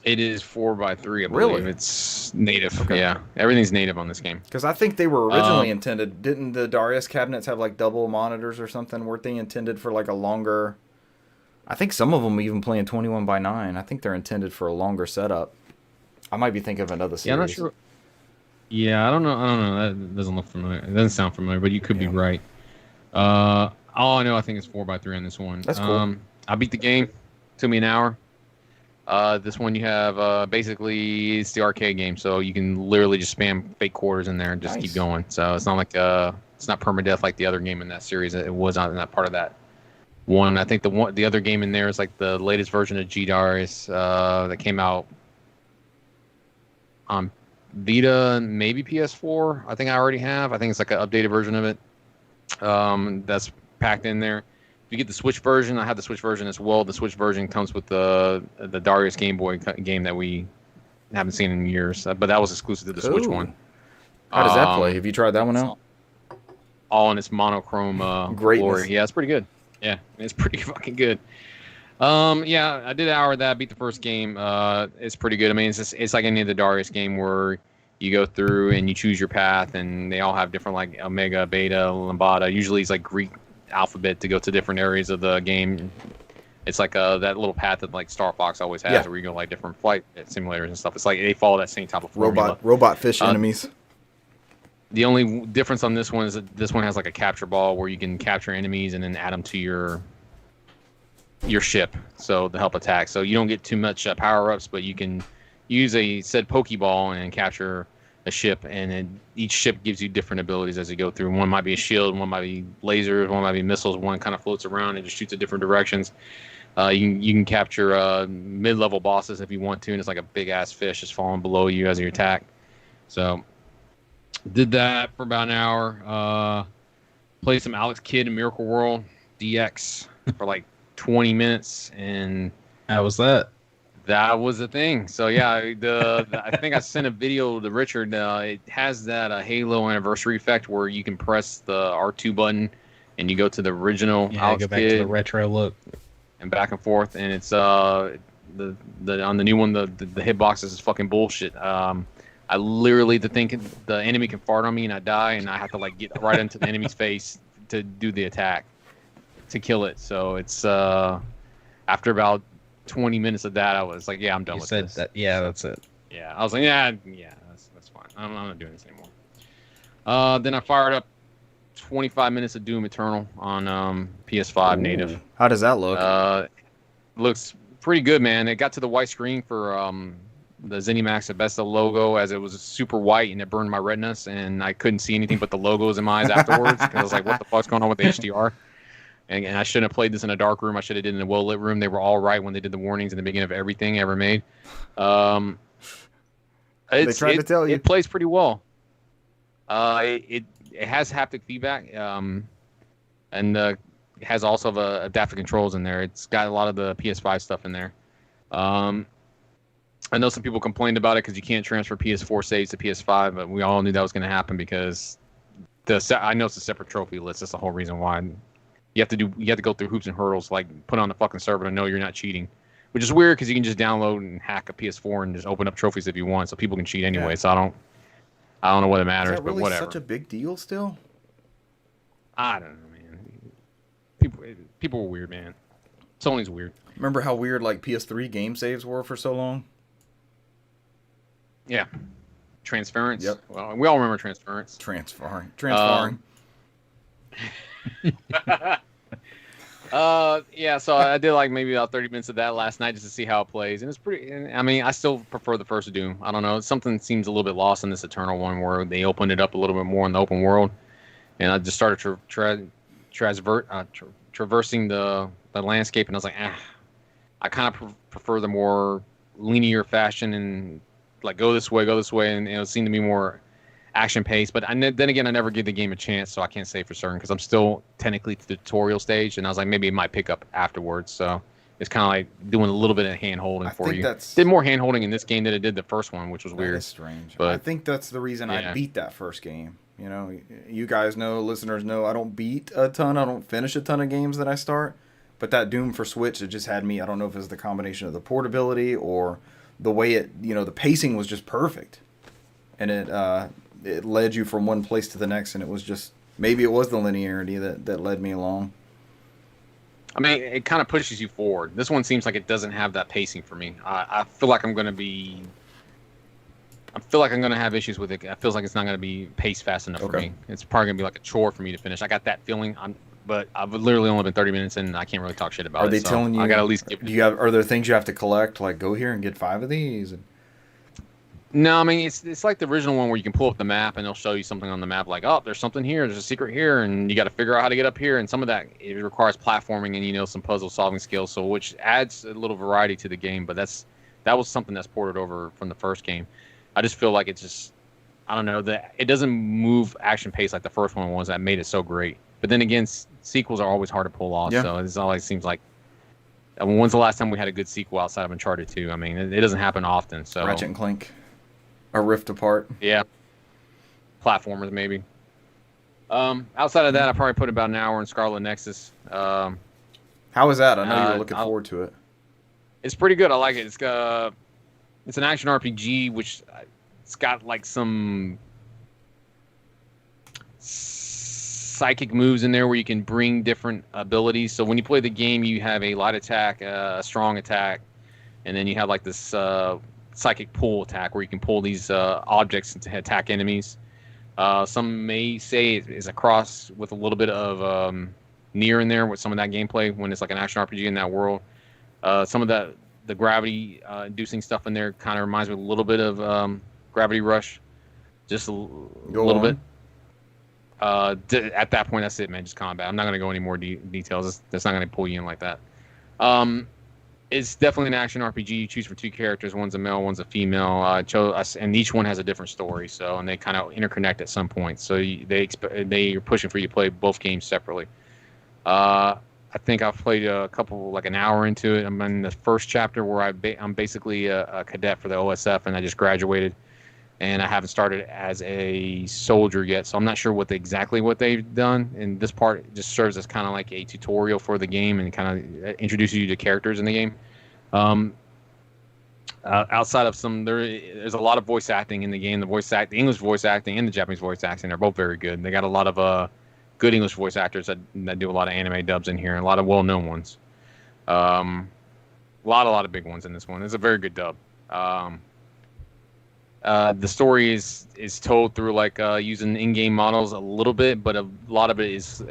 It is 4:3. I believe it's native. Okay. Yeah, everything's native on this game. Because I think they were originally intended. Didn't the Darius cabinets have like double monitors or something? Weren't they intended for like a longer? I think some of them even playing 21:9. I think they're intended for a longer setup. I might be thinking of another series. Yeah, I'm not sure. Yeah, I don't know. That doesn't look familiar. It doesn't sound familiar, but you could be right. All I know, I think it's 4:3 on this one. That's cool. I beat the game. Took me an hour. This one you have basically it's the arcade game, so you can literally just spam fake quarters in there and just keep going. So it's not like it's not permadeath like the other game in that series. It was not part of that one. I think the other game in there is like the latest version of G-Darius that came out on Vita and maybe PS4. I think I already have. I think it's like an updated version of it. That's packed in there. If you get the Switch version, I have the Switch version as well. The Switch version comes with the Darius Game Boy game that we haven't seen in years, but that was exclusive to the Switch one. How does that play? Have you tried that one out? All in its monochrome glory. Yeah, it's pretty good. Yeah, it's pretty fucking good. Yeah, I did an hour of that. Beat the first game. It's pretty good. I mean, it's like any of the Darius game where you go through and you choose your path, and they all have different like Omega, Beta, Lambda. Usually, it's like Greek alphabet to go to different areas of the game. It's like that little path that like Star Fox always has, where you go like different flight simulators and stuff. It's like they follow that same type of formula. Robot fish enemies. The only difference on this one is that this one has like a capture ball where you can capture enemies and then add them to your ship, so to help attack. So you don't get too much power ups, but you can use a said Pokeball and capture a ship, and then each ship gives you different abilities as you go through. One might be a shield, one might be lasers, one might be missiles, one kind of floats around and just shoots in different directions. You can capture mid-level bosses if you want to, and it's like a big-ass fish just falling below you as you attack. So did that for about an hour. Played some Alex Kidd in Miracle World DX for like 20 minutes, and how was that? That was the thing. So yeah, I think I sent a video to Richard. It has that Halo anniversary effect where you can press the R2 button and you go to the original Alex go back Kidd to the retro look and back and forth. And it's the on the new one the hitboxes is fucking bullshit. I literally think the enemy can fart on me and I die, and I have to like get right into the enemy's face to do the attack to kill it. So it's after about 20 minutes of that, I was like, yeah, I'm done with this. That's it. Yeah, I was like, yeah, that's fine. I'm not doing this anymore. Then I fired up 25 minutes of Doom Eternal on PS5 native. How does that look? Looks pretty good, man. It got to the white screen for the ZeniMax Besta logo, as it was super white and it burned my retinas, and I couldn't see anything but the logos in my eyes afterwards, because I was like, what the fuck's going on with the HDR? And I shouldn't have played this in a dark room. I should have did it in a well-lit room. They were all right when they did the warnings in the beginning of everything ever made. They tried to tell you. It plays pretty well. It has haptic feedback, and it has also the adaptive controls in there. It's got a lot of the PS5 stuff in there. I know some people complained about it because you can't transfer PS4 saves to PS5, but we all knew that was going to happen because I know it's a separate trophy list. That's the whole reason why. You have to go through hoops and hurdles, like put on the fucking server to know you're not cheating, which is weird because you can just download and hack a PS4 and just open up trophies if you want, so people can cheat anyway. Yeah. So I don't know what it matters, is that really but whatever. Such a big deal still? I don't know, man. People were weird, man. Sony's weird. Remember how weird like PS3 game saves were for so long? Yeah. Transference. Yep. Well, we all remember transference. Transferring. Yeah, so I did like maybe about 30 minutes of that last night just to see how it plays, and it's pretty. I mean, I still prefer the first Doom. I don't know, something seems a little bit lost in this Eternal one where they opened it up a little bit more in the open world, and I just started traversing the landscape, and I was like, I kind of prefer the more linear fashion and like go this way, and it seemed to be more action paced. But then again, I never give the game a chance, so I can't say for certain because I'm still technically to the tutorial stage, and I was like, maybe it might pick up afterwards. So it's kind of like doing a little bit of hand holding for you. Did more hand holding in this game than it did the first one, which was weird. That's strange. But I think that's the reason I beat that first game. You know, you guys know, listeners know, I don't beat a ton. I don't finish a ton of games that I start. But that Doom for Switch, it just had me. I don't know if it's the combination of the portability or the way it, you know, the pacing was just perfect, and it led you from one place to the next, and it was just maybe it was the linearity that led me along. I mean, it kind of pushes you forward. This one seems like it doesn't have that pacing for me. I feel like I'm going to have issues with it. It feels like it's not going to be paced fast enough for me. It's probably going to be like a chore for me to finish. I got that feeling. But I've literally only been 30 minutes in, and I can't really talk shit about it. Are they telling you? I got to at least give it. Are there things you have to collect? Like, go here and get 5 of these? No, I mean, it's like the original one where you can pull up the map, and they'll show you something on the map. Like, oh, there's something here. There's a secret here, and you got to figure out how to get up here. And some of that, it requires platforming and, you know, some puzzle solving skills. So which adds a little variety to the game. But that was something that's ported over from the first game. I just feel like it's just, I don't know, that it doesn't move action pace like the first one was. That made it so great. But then again, sequels are always hard to pull off. Yeah. So it always seems like, I mean, when's the last time we had a good sequel outside of Uncharted 2? I mean, it doesn't happen often. So Ratchet and Clank, A Rift Apart. Yeah, platformers maybe. Outside of that, I probably put about an hour in Scarlet Nexus. How was that? I know you were looking forward to it. It's pretty good. I like it. It's an action RPG, which it's got like some psychic moves in there where you can bring different abilities. So when you play the game, you have a light attack, a strong attack, and then you have like this psychic pull attack where you can pull these objects to attack enemies. Some may say it is a cross with a little bit of Nier in there with some of that gameplay when it's like an action RPG in that world. Some of the gravity inducing stuff in there kind of reminds me a little bit of Gravity Rush, just a little bit. At that point, that's it, man. Just combat. I'm not going to go any more details. That's not going to pull you in like that. It's definitely an action RPG. You choose for 2 characters. One's a male, one's a female. And each one has a different story. So, and they kind of interconnect at some point. So they're pushing for you to play both games separately. I think I've played a couple, like an hour into it. I'm in the first chapter where I'm basically a cadet for the OSF, and I just graduated. And I haven't started as a soldier yet, so I'm not sure exactly what they've done. And this part just serves as kind of like a tutorial for the game and kind of introduces you to characters in the game. Outside of there's a lot of voice acting in the game. The English voice acting and the Japanese voice acting are both very good. They got a lot of good English voice actors that do a lot of anime dubs in here, and a lot of well-known ones. A lot of big ones in this one. It's a very good dub. The story is told through like using in-game models a little bit, but a lot of it is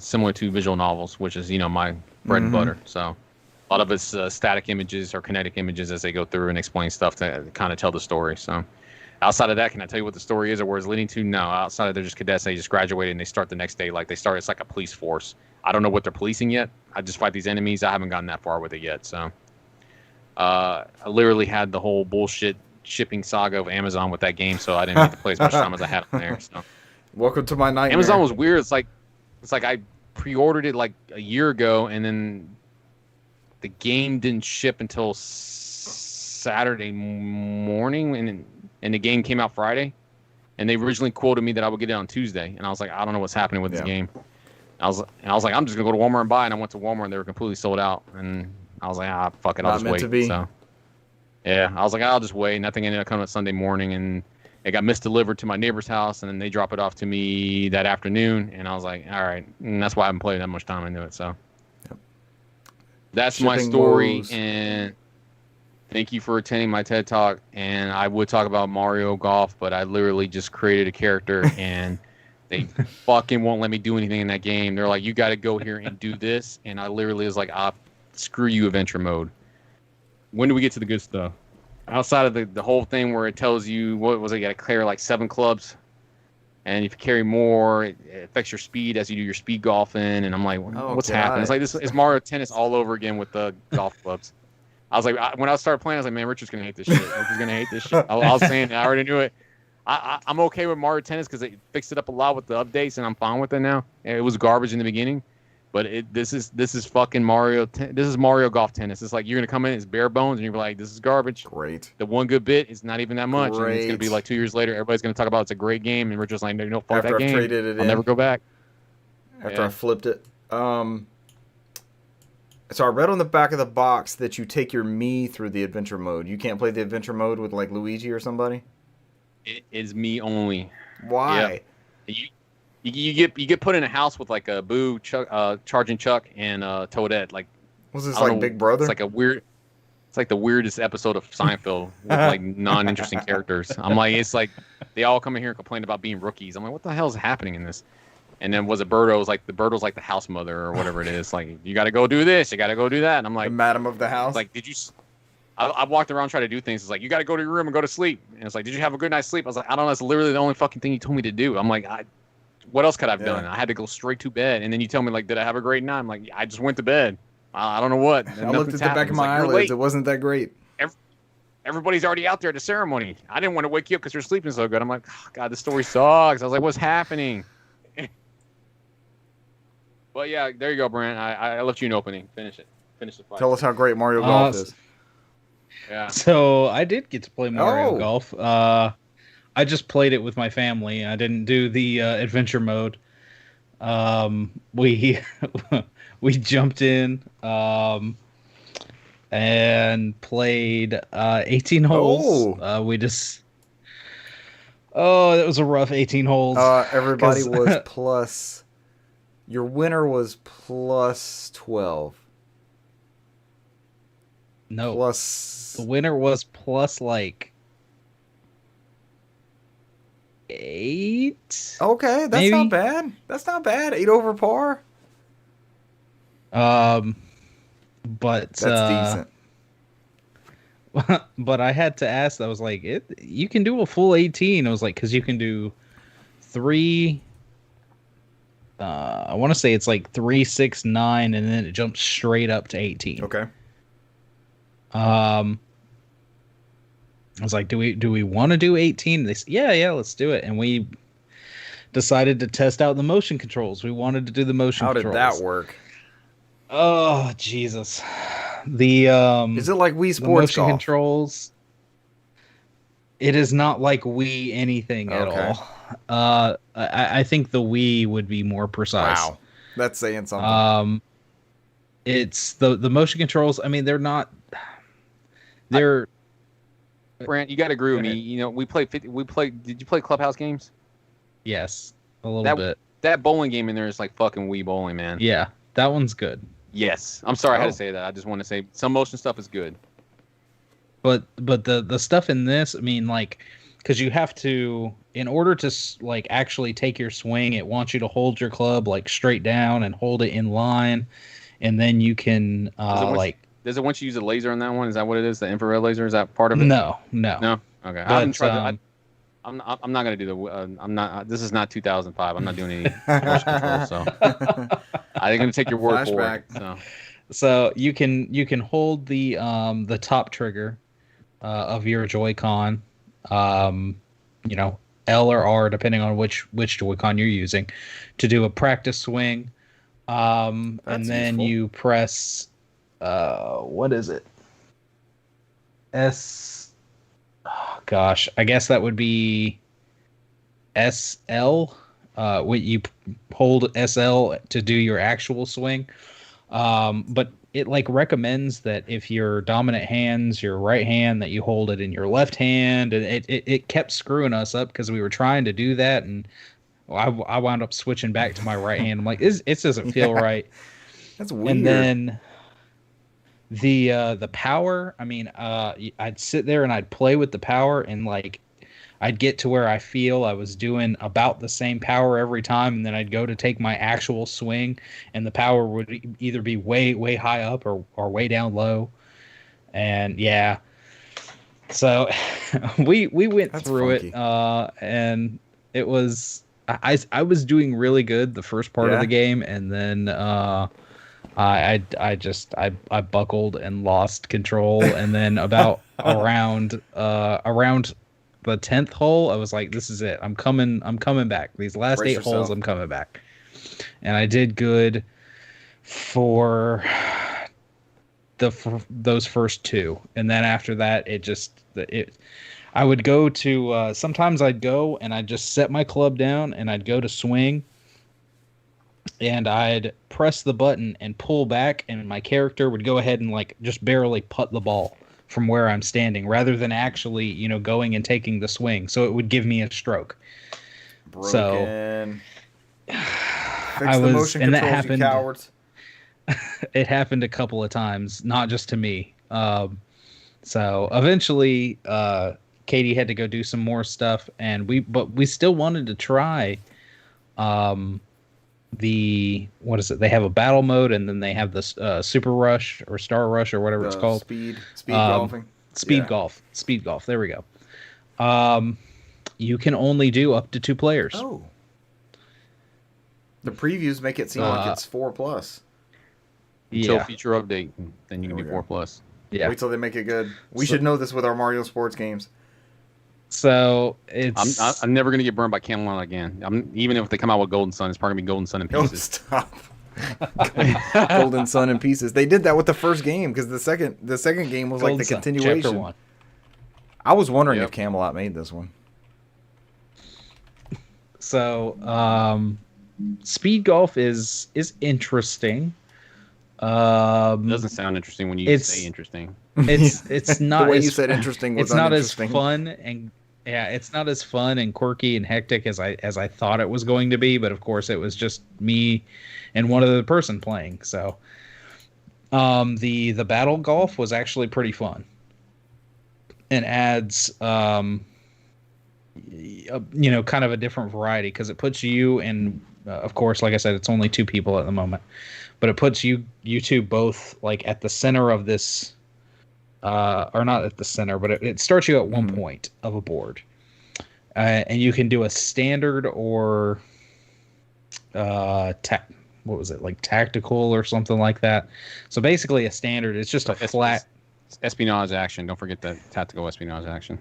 similar to visual novels, which is, you know, my bread and butter. So a lot of it's static images or kinetic images as they go through and explain stuff to kind of tell the story. So outside of that, can I tell you what the story is or where it's leading to? No. Outside of they're just cadets, they just graduated and they start the next day. Like it's like a police force. I don't know what they're policing yet. I just fight these enemies. I haven't gotten that far with it yet. So I literally had the whole bullshit shipping saga of Amazon with that game, so I didn't get to play as much time as I had on there. So welcome to my nightmare. Amazon was weird. It's like I pre-ordered it like a year ago, and then the game didn't ship until Saturday morning, and the game came out Friday. And they originally quoted me that I would get it on Tuesday, and I was like, I don't know what's happening with this game. I was like, I'm just gonna go to Walmart and buy it. And I went to Walmart, and they were completely sold out. And I was like, fuck it, I'll just wait. So. Yeah, I was like, I'll just wait. Nothing ended up coming up Sunday morning, and it got misdelivered to my neighbor's house, and then they drop it off to me that afternoon. And I was like, all right. And that's why I haven't played that much time into it. So that's my story. And thank you for attending my TED Talk. And I would talk about Mario Golf, but I literally just created a character and They fucking won't let me do anything in that game. They're like, you got to go here and do this, and I literally was like, screw you, adventure mode. When do we get to the good stuff? Outside of the whole thing where it tells you what was it? You got to clear like 7 clubs, and if you carry more, it affects your speed as you do your speed golfing. And I'm like, what's happening? It's like this is Mario Tennis all over again with the golf clubs. I was like, when I started playing, I was like, man, Richard's gonna hate this shit. Richard's gonna hate this shit. I was saying, I already knew it. I'm okay with Mario Tennis because they fixed it up a lot with the updates, and I'm fine with it now. It was garbage in the beginning, but this is fucking Mario. This is Mario Golf Tennis. It's like you're gonna come in, it's bare bones, and you're like, this is garbage. Great. The one good bit is not even that much, and it's gonna be like 2 years later, everybody's gonna talk about it's a great game, and Richard's like, no, fuck that game. I'll never go back. After I flipped it. So I read on the back of the box that you take your Mii through the adventure mode. You can't play the adventure mode with like Luigi or somebody? It is me only. Why? Yeah. You get put in a house with like a Boo, Chuck, Charging Chuck, and Toadette. Like, was this like Big Brother? It's like it's like the weirdest episode of Seinfeld with like non-interesting characters. I'm like, it's like they all come in here and complain about being rookies. I'm like, what the hell is happening in this? And then was it Birdo's like the house mother or whatever it is. Like, you got to go do this, you got to go do that. And I'm like, the madam of the house. Like, did you? I walked around trying to do things. It's like, you got to go to your room and go to sleep. And it's like, did you have a good night's sleep? I was like, I don't know. That's literally the only fucking thing you told me to do. I'm like, what else could I have done? I had to go straight to bed. And then you tell me, like, did I have a great night? I'm like, I just went to bed. I don't know what. I looked at the back of my eyelids. It wasn't that great. Everybody's already out there at the ceremony. I didn't want to wake you up because you're sleeping so good. I'm like, oh, God, this story sucks. I was like, what's happening? But yeah, there you go, Brent. I left you an opening. Finish it. Finish the fight. Tell us how great Mario Golf is. Yeah. So I did get to play Mario Golf. I just played it with my family. I didn't do the adventure mode. We we jumped in and played 18 holes. That was a rough 18 holes. Everybody was plus. Your winner was plus 12. No. Plus. The winner was plus like 8. Okay, that's maybe? not bad. That's not bad. 8 over par. But that's decent. But I had to ask. I was like, you can do a full 18. I was like, because you can do 3. I want to say it's like 3, 6, 9, and then it jumps straight up to 18. Okay. I was like, do we want to do 18? They said, yeah, let's do it. And we decided to test out the motion controls. We wanted to do the motion controls. How did that work? Oh, Jesus. The is it like Wii Sports motion Golf? Controls? It is not like Wii anything at all. I think the Wii would be more precise. Wow, that's saying something. It's the motion controls. I mean, they're not. They're. Brant, you got to agree with me. You know, we played. Did you play Clubhouse games? Yes, a little bit. That bowling game in there is like fucking Wii bowling, man. Yeah, that one's good. Yes, I'm sorry I had to say that. I just want to say some motion stuff is good. But the stuff in this, I mean, like, because you have to, in order to like actually take your swing, it wants you to hold your club like straight down and hold it in line, and then you can Does it want you to use a laser on that one? Is that what it is? The infrared laser? Is that part of it? No. Okay. But, I haven't tried. I'm not gonna do the. I'm not. This is not 2005. I'm not doing any motion control. So I'm gonna take your word for it. So you can hold the top trigger of your Joy-Con, L or R depending on which Joy-Con you're using, to do a practice swing, and then useful. You press what is it? I guess that would be SL. When you hold SL to do your actual swing. But it like recommends that if your dominant hand's your right hand, that you hold it in your left hand. And it kept screwing us up because we were trying to do that. And I wound up switching back to my right hand. I'm like, it doesn't feel right. That's weird. And then the power, I mean, I'd sit there and I'd play with the power, and like I'd get to where I feel I was doing about the same power every time, and then I'd go to take my actual swing, and the power would either be way high up or way down low. And yeah, so we went That's through funky. it, and it was I was doing really good the first part of Yeah? the game, and then I buckled and lost control, and then about around the 10th hole, I was like, this is it. I'm coming back. These last Brace 8 holes, yourself. I'm coming back. And I did good for those first two, and then after that, I would go to sometimes I'd go and I'd just set my club down and I'd go to swing, and I'd press the button and pull back, and my character would go ahead and like just barely putt the ball from where I'm standing, rather than actually, going and taking the swing. So it would give me a stroke. Broken. So Fix the motion and that controls, happened. you cowards. It happened a couple of times, not just to me. So eventually, Katie had to go do some more stuff, but we still wanted to try. What is it? They have a battle mode, and then they have this Super Rush or Star Rush or whatever it's called. Speed golfing. Speed golf. There we go. You can only do up to 2 players. Oh. The previews make it seem like it's 4+. Until feature update, then you can be 4+. Yeah. Wait till they make it good. We should know this with our Mario sports games. So it's. I'm never gonna get burned by Camelot again. Even if they come out with Golden Sun, it's probably gonna be Golden Sun in Oh, pieces. stop. Golden Sun in pieces. They did that with the first game because the second game was like the continuation. Chapter 1. I was wondering Yep. if Camelot made this one. So, speed golf is interesting. It doesn't sound interesting when you say interesting. It's not the way as, you said interesting was it's not as uninteresting. fun and it's not as fun and quirky and hectic as I thought it was going to be, but of course it was just me and one other person playing. So the battle golf was actually pretty fun and adds kind of a different variety, because it puts you in of course, like I said, it's only 2 people at the moment, but it puts you two both like at the center of this, or not at the center, but it starts you at one point of a board, and you can do a standard or what was it, like tactical or something like that. So basically, a standard is just a flat. Espionage action. Don't forget the tactical espionage action.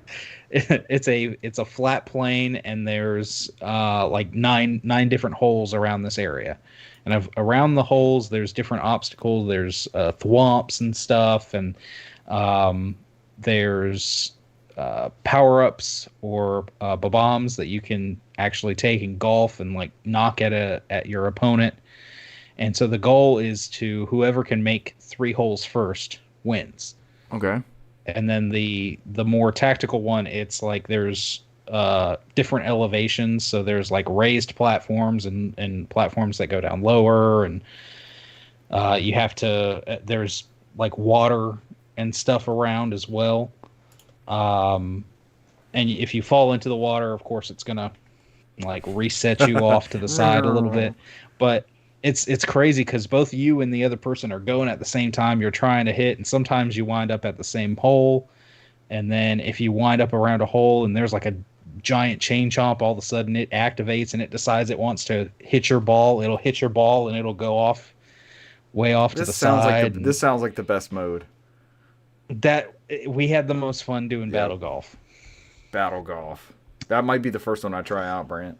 It's a flat plane, and there's like nine different holes around this area, and around the holes there's different obstacles. There's thwomps and stuff, and there's power-ups or bombs that you can actually take in golf and like knock at your opponent. And so the goal is to whoever can make 3 holes first wins. Okay. And then the more tactical one, it's like there's different elevations. So there's like raised platforms and platforms that go down lower, and you have to. There's like water and stuff around as well. And if you fall into the water, of course, it's gonna like reset you off to the side a little bit. But it's crazy because both you and the other person are going at the same time. You're trying to hit, and sometimes you wind up at the same hole. And then if you wind up around a hole and there's like a giant chain chomp, all of a sudden it activates and it decides it wants to hit your ball. It'll hit your ball and it'll go way off to the side. This sounds like the best mode. That we had the most fun doing battle golf. Battle golf. That might be the first one I try out, Brant.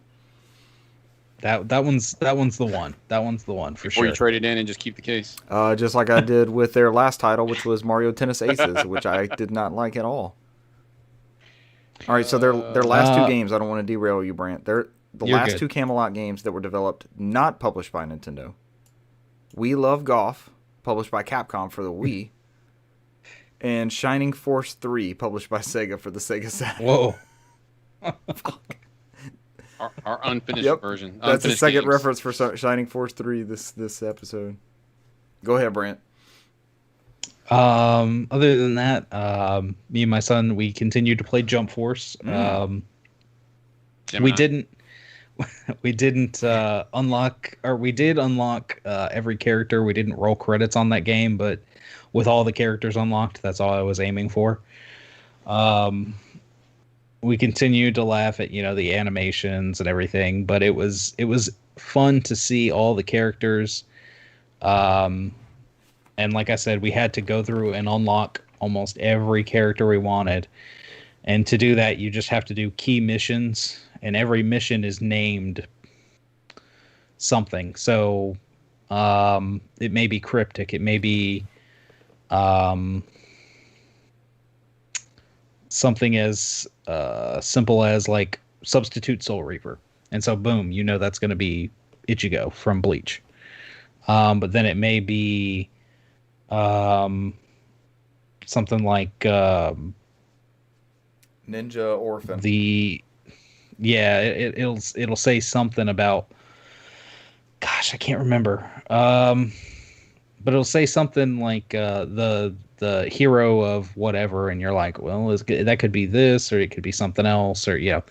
That one's the one. That one's the one for sure. Or you trade it in and just keep the case. Just like I did with their last title, which was Mario Tennis Aces, which I did not like at all. All right, so their last 2 games. I don't want to derail you, Brant. The last good. 2 Camelot games that were developed, not published by Nintendo. We Love Golf, published by Capcom for the Wii, and Shining Force 3, published by Sega for the Sega Saturn. Whoa. Our unfinished version. That's the unfinished second games. reference for Shining Force 3 this episode. Go ahead, Brant. Other than that, me and my son, we continued to play Jump Force. We Gemini. didn't we didn't unlock, or we did unlock every character. We didn't roll credits on that game, but with all the characters unlocked, that's all I was aiming for. Um, we continued to laugh at the animations and everything, but it was fun to see all the characters. Um, and like I said, we had to go through and unlock almost every character we wanted. And to do that, you just have to do key missions, and every mission is named something. So it may be cryptic, it may be um, something as simple as like substitute Soul Reaper. And so, boom, that's going to be Ichigo from Bleach. But then it may be something like Ninja Orphan. It'll say something about, gosh, I can't remember. But it'll say something like the hero of whatever, and you're like, well, that could be this, or it could be something else, or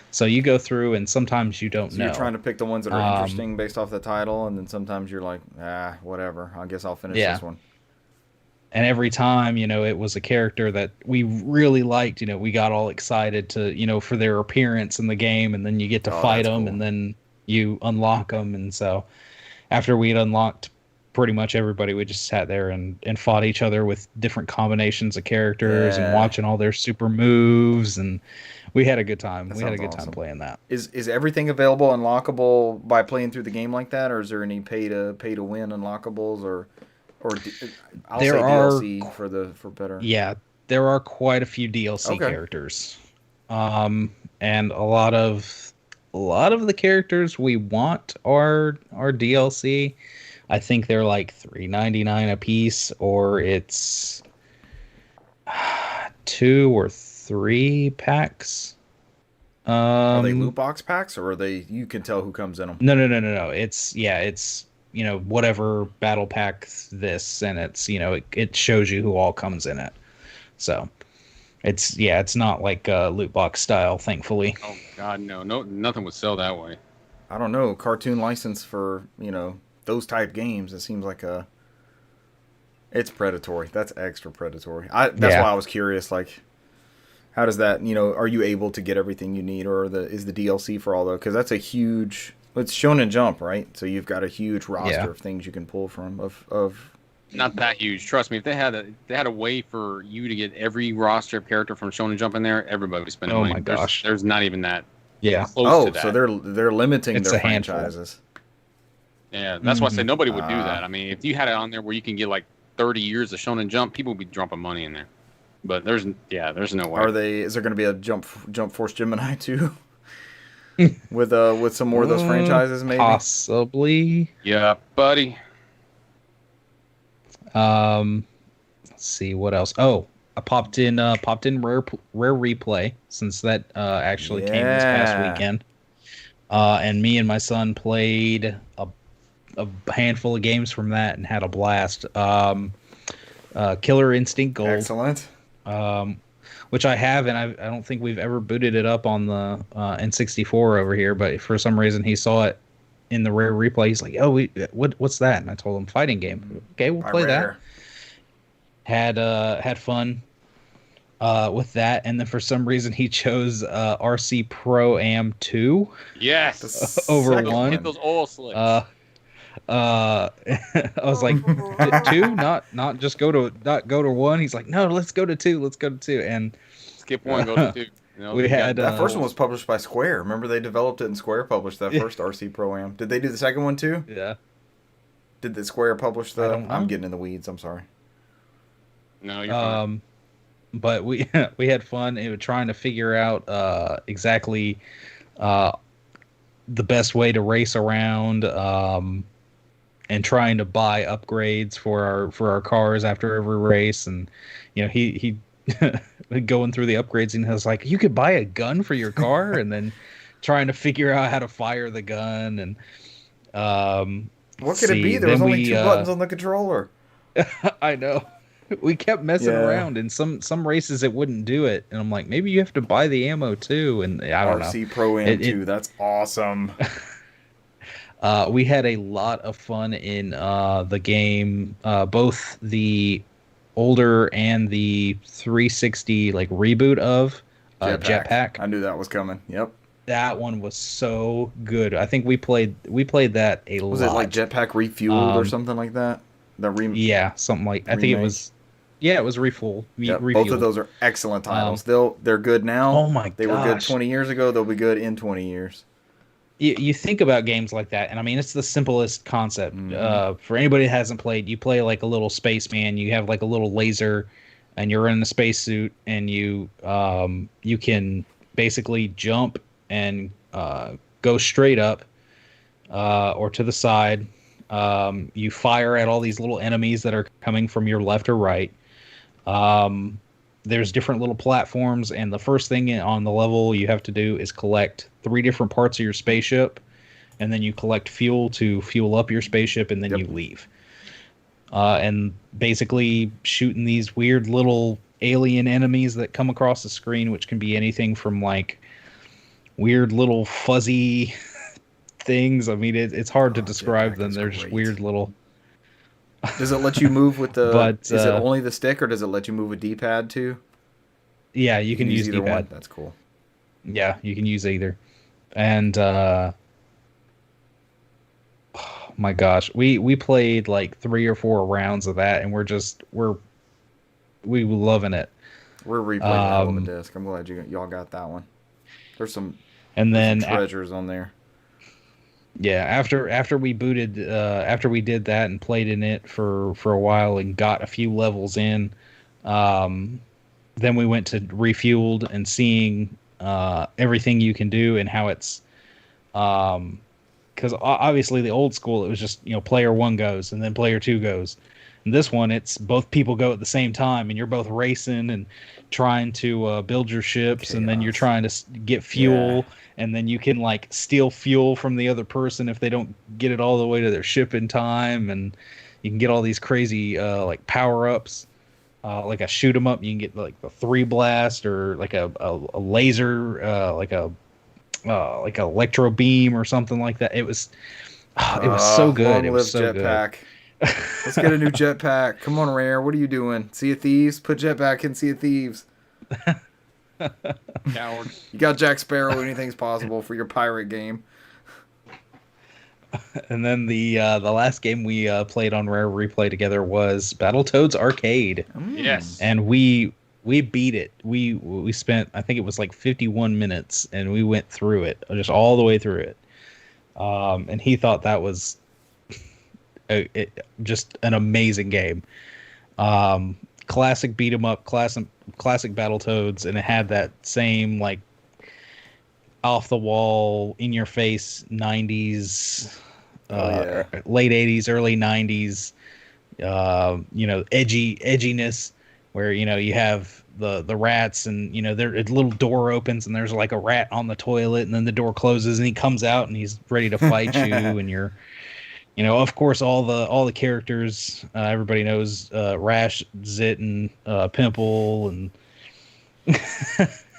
So you go through, and sometimes you don't know. You're trying to pick the ones that are interesting based off the title, and then sometimes you're like, whatever. I guess I'll finish this one. And every time, it was a character that we really liked. We got all excited to, for their appearance in the game, and then you get to fight them, cool. And then you unlock them. And so after we had unlocked pretty much everybody, we just sat there and fought each other with different combinations of characters and watching all their super moves, and we had a good time. We had a good time playing that. Is everything available unlockable by playing through the game like that, or is there any pay to win unlockables, or I'll say DLC for better? Yeah, there are quite a few DLC characters, and a lot of the characters we want are DLC. I think they're like $3.99 a piece, or it's 2 or 3 packs. Are they loot box packs, or are they? You can tell who comes in them. No. It's whatever battle pack this, and it's it shows you who all comes in it. So it's not like loot box style, thankfully. Oh God, no, nothing would sell that way. I don't know, cartoon license for those type games. It seems like it's predatory. That's extra predatory. That's why I was curious. Like, how does that? Are you able to get everything you need, or is the DLC for all those? Because that's a huge. It's Shonen Jump, right? So you've got a huge roster of things you can pull from. Of not that huge. Trust me. If they had a way for you to get every roster of character from Shonen Jump in there, everybody would spend money. Oh my gosh. There's not even that. Yeah. Close to that. So they're limiting their franchises. Yeah, that's why I say nobody would do that. I mean, if you had it on there where you can get like 30 years of Shonen Jump, people would be dumping money in there. But there's no way. Is there going to be a Jump Force Gemini too? with some more of those franchises, maybe? Possibly. Yeah, buddy. Let's see what else. Oh, I popped in rare replay, since that actually came this past weekend. And me and my son played a handful of games from that and had a blast. Killer Instinct Gold. Excellent. Which I have, and I don't think we've ever booted it up on the N64 over here, but for some reason he saw it in the rare replay. He's like, "Oh, what's that?" And I told him, "Fighting game." Okay, we'll play that. Had fun with that, and then for some reason he chose RC Pro Am 2. Yes, over 1. Get those oil slicks. I was like, 2, not just go to 1. He's like, no, let's go to 2. Let's go to 2. And skip 1, go to 2. We had that first one was published by Square. Remember, they developed it, and Square published that first RC Pro Am. Did they do the second one too? Yeah. Did the Square publish the? I'm getting in the weeds. I'm sorry. No, you're fine. But we had fun. It was trying to figure out exactly the best way to race around. And trying to buy upgrades for our cars after every race, and he going through the upgrades, and he was like, you could buy a gun for your car, and then trying to figure out how to fire the gun, and what could it be? There was only 2 buttons on the controller. I know. we kept messing Yeah. around. In some races, it wouldn't do it, and I'm like, maybe you have to buy the ammo too. And I don't know. RC Pro Am 2. That's awesome. We had a lot of fun in the game, both the older and the 360 like reboot of Jetpack. I knew that was coming. Yep. That one was so good. I think we played that a lot. Was it like Jetpack Refueled or something like that? Yeah, something like. I think it was. Yeah, it was Refuel. Yep. Refueled. Both of those are excellent titles. They're good now. Oh my They were good 20 years ago. They'll be good in 20 years. You think about games like that, and I mean, it's the simplest concept. For anybody that hasn't played, you play like a little spaceman. You have like a little laser, and you're in a spacesuit, and you can basically jump and go straight up or to the side. You fire at all these little enemies that are coming from your left or right. There's different little platforms, and the first thing on the level you have to do is collect 3 different parts of your spaceship, and then you collect fuel to fuel up your spaceship, and then you leave. And basically shooting these weird little alien enemies that come across the screen, which can be anything from like weird little fuzzy things. I mean, it's hard to describe them. They're just weird little... Does it let you move with the... But, is it only the stick, or does it let you move with D-pad too? Yeah, you can use either D-pad. one. That's cool. Yeah, you can use either. And oh my gosh, we played like 3 or 4 rounds of that, and we were loving it. We're replaying Hell of a Disc. I'm glad y'all got that one. There's some treasures on there. Yeah, after we booted, after we did that and played in it for a while and got a few levels in, then we went to Refueled and seeing everything you can do and how it's, because obviously the old school, it was just, player 1 goes and then player 2 goes. And this one, it's both people go at the same time, and you're both racing and trying to build your ships. Chaos. And then you're trying to get fuel, and then you can like steal fuel from the other person if they don't get it all the way to their ship in time, and you can get all these crazy like power-ups. Like a shoot 'em up, you can get like the 3 blast, or like a laser, like a electro beam or something like that. It was so good. It was so Jetpack. Let's get a new Jetpack. Come on, Rare. What are you doing? Sea of Thieves? Put Jetpack in Sea of Thieves. Coward. You got Jack Sparrow. Anything's possible for your pirate game. And then the last game we played on Rare Replay together was Battletoads Arcade. Yes. And we beat it. We spent, I think it was like 51 minutes, and we went through it, just all the way through it. And he thought that was just an amazing game. Classic beat 'em up, classic Battletoads, and it had that same like off the wall, in your face 90s, late 80s, early 90s, edginess, where you have the rats, and there a little door opens and there's like a rat on the toilet, and then the door closes and he comes out and he's ready to fight you, and you're of course all the characters, everybody knows Rash, Zit, and Pimple, and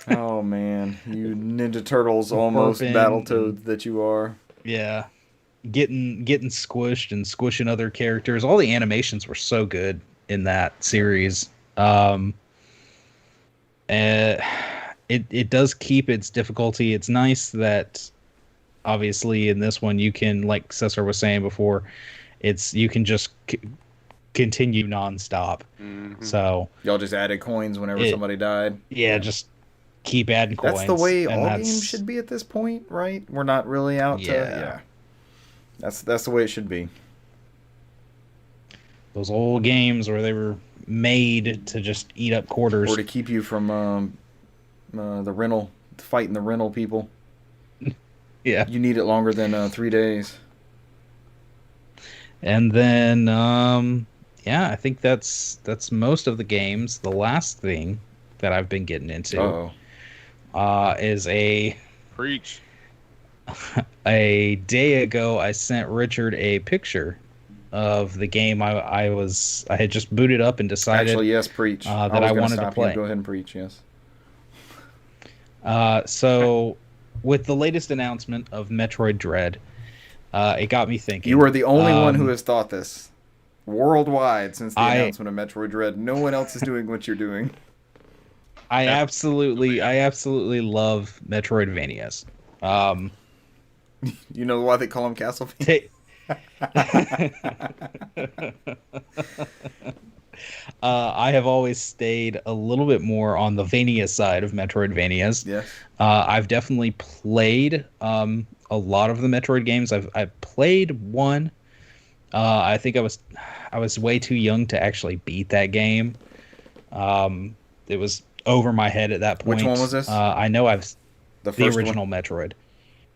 oh man, you Ninja Turtles almost Battletoads that you are. Yeah, getting squished and squishing other characters. All the animations were so good in that series. It does keep its difficulty. It's nice that obviously in this one you can, like Cesar was saying before, you can just continue nonstop. Mm-hmm. So y'all just added coins whenever somebody died. Yeah, just keep adding coins. That's the way all games should be at this point, right? We're not really out to... Yeah. That's the way it should be. Those old games where they were made to just eat up quarters. Or to keep you from fighting the rental people. Yeah. You need it longer than 3 days. And then, I think that's most of the games. The last thing that I've been getting into is Preach. a day ago I sent Richard a picture of the game I had just booted up and decided Actually, yes, preach. that was I gonna wanted to stop play. you. Go ahead and preach. Yes. So with the latest announcement of Metroid Dread, it got me thinking. You are the only one who has thought this worldwide since the I announcement of Metroid Dread. No one else is doing what you're doing. I absolutely love Metroidvanias. You know why they call them Castlevania? I have always stayed a little bit more on the Vania side of Metroidvanias. Yes. I've definitely played a lot of the Metroid games. I've played one. I think I was way too young to actually beat that game. It was over my head at that point. Which one was this? I know the first original one? Metroid.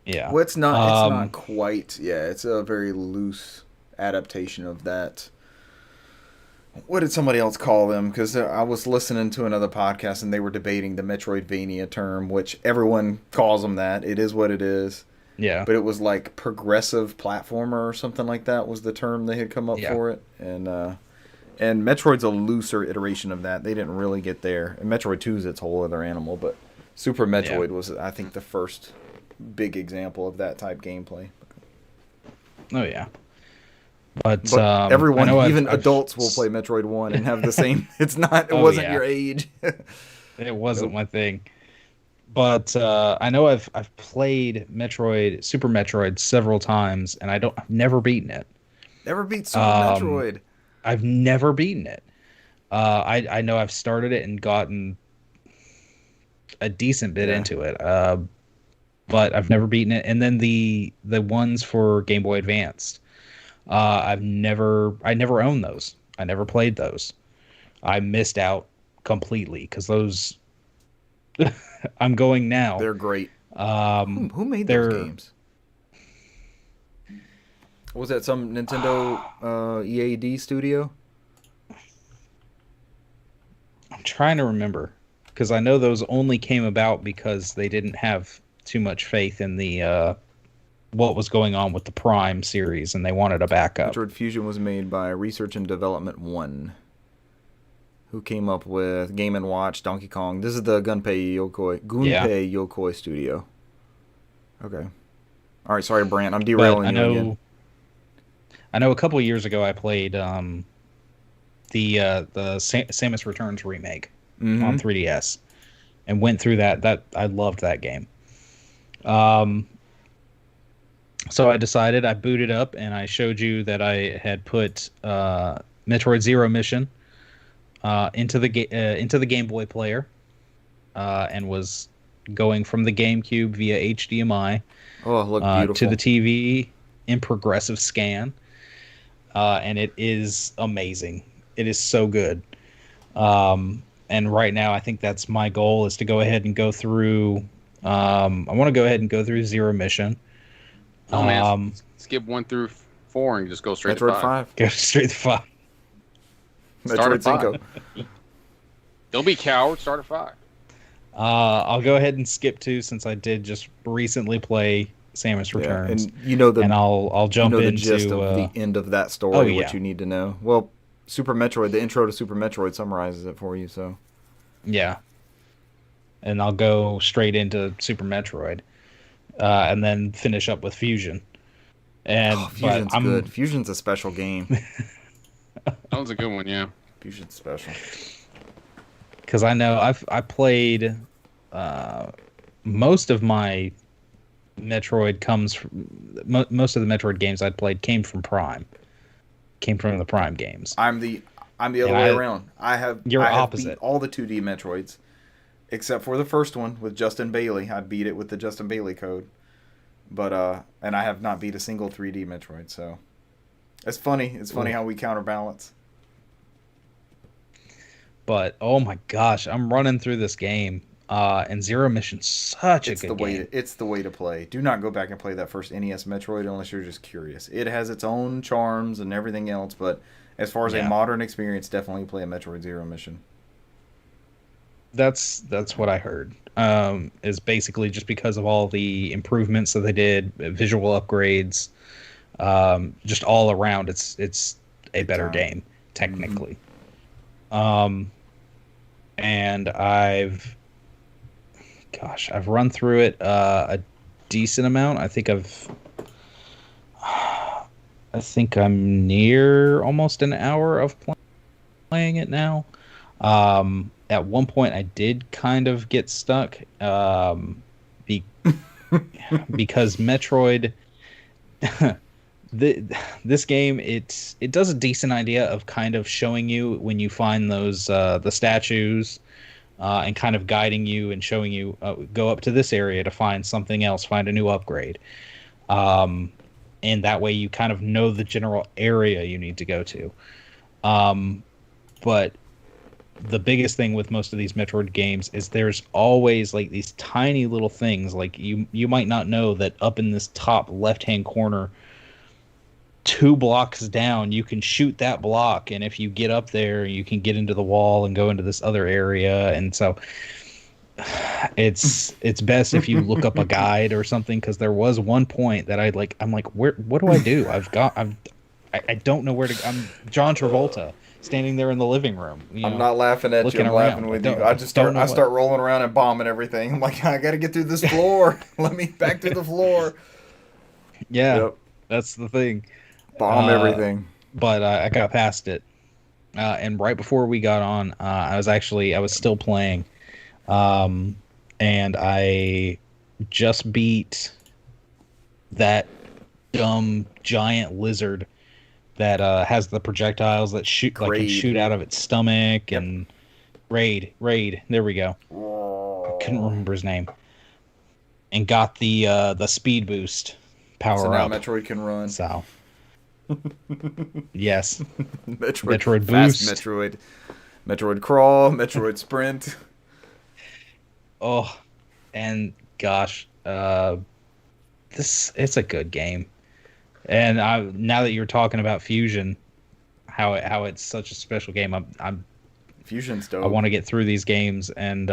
Yeah. Well, it's not quite. Yeah, it's a very loose adaptation of that. What did somebody else call them? Because I was listening to another podcast and they were debating the Metroidvania term, which everyone calls them that. It is what it is. Yeah. But it was like progressive platformer or something like that was the term they had come up for it. And Metroid's a looser iteration of that. They didn't really get there. And Metroid 2 is its whole other animal, but Super Metroid was, I think, the first big example of that type gameplay. Oh yeah. But everyone, even adults, will play Metroid 1 and have the same. It wasn't your age. It wasn't my thing. But I know I've played Super Metroid several times, and I've never beaten it. Never beat Super Metroid. I've never beaten it. I know I've started it and gotten a decent bit into it, but I've never beaten it. And then the ones for Game Boy Advanced, I never owned those. I never played those. I missed out completely because those. I'm going now. They're great. Who made those games? Was that some Nintendo EAD studio? I'm trying to remember because I know those only came about because they didn't have too much faith in the what was going on with the Prime series and they wanted a backup. Metroid Fusion was made by Research and Development 1. Who came up with Game & Watch, Donkey Kong. This is the Gunpei Yokoi studio. Okay. All right, sorry, Brant. I'm derailing you again. I know a couple of years ago I played the Samus Returns remake on 3DS and went through that. I loved that game. So I decided, I booted up and I showed you that I had put Metroid Zero Mission into the Game Boy player, and was going from the GameCube via HDMI to the TV in progressive scan, and it is amazing. It is so good. And right now, I think that's my goal is to go ahead and go through. I want to go ahead and go through Zero Mission. Oh man, skip 1 through 4 and just go straight Metroid to 5. Go straight to 5. Start at 5. 5. Don't be coward. Start at 5. I'll go ahead and skip 2 since I did just recently play Samus Returns. And I'll jump into the gist of the end of that story. What you need to know. Well, Super Metroid, the intro to Super Metroid summarizes it for you. So yeah, and I'll go straight into Super Metroid, and then finish up with Fusion. And Fusion's good. Fusion's a special game. That one's a good one, yeah. Fusion's special. Because I know I played most of my Metroid comes from most of the Metroid games I'd played came from the Prime games. I'm the other way around. I have opposite. Beat all the 2D Metroids except for the first one with Justin Bailey. I beat it with the Justin Bailey code. But and I have not beat a single 3D Metroid, so it's funny. It's funny how we counterbalance. But oh my gosh, I'm running through this game, and Zero Mission's such a good game. It's the way to play. Do not go back and play that first NES Metroid unless you're just curious. It has its own charms and everything else, but as far as a modern experience, definitely play a Metroid Zero Mission. That's what I heard. Is basically just because of all the improvements that they did, visual upgrades, Just all around, it's a Big better time. game technically. And I've run through it a decent amount. I think I'm near almost an hour of playing it now. At one point, I did kind of get stuck be, because Metroid. This game, it does a decent idea of kind of showing you when you find those the statues, and kind of guiding you and showing you, go up to this area to find something else, find a new upgrade. And that way you kind of know the general area you need to go to. But the biggest thing with most of these Metroid games is there's always like these tiny little things. Like you might not know that up in this top left-hand corner, 2 blocks down, you can shoot that block, and if you get up there, you can get into the wall and go into this other area. And so it's best if you look up a guide or something, because there was one point that I'm like, what do I do? I don't know where to. I'm John Travolta standing there in the living room. I'm not laughing at you. I'm laughing with you. I start rolling around and bombing everything. I'm like, I got to get through this floor. Let me back through the floor. Yeah, yep. That's the thing. Bomb everything. But I got past it, and right before we got on, I was still playing, and I just beat that dumb giant lizard that has the projectiles that can shoot out of its stomach. Yep. And Raid. There we go. I couldn't remember his name. And got the speed boost power so now up. Metroid can run. So. Yes. Metroid Boost. Metroid Crawl. Metroid Sprint. Oh, and gosh, it's a good game. And now that you're talking about Fusion, how it's such a special game, I'm Fusion's dope. I want to get through these games and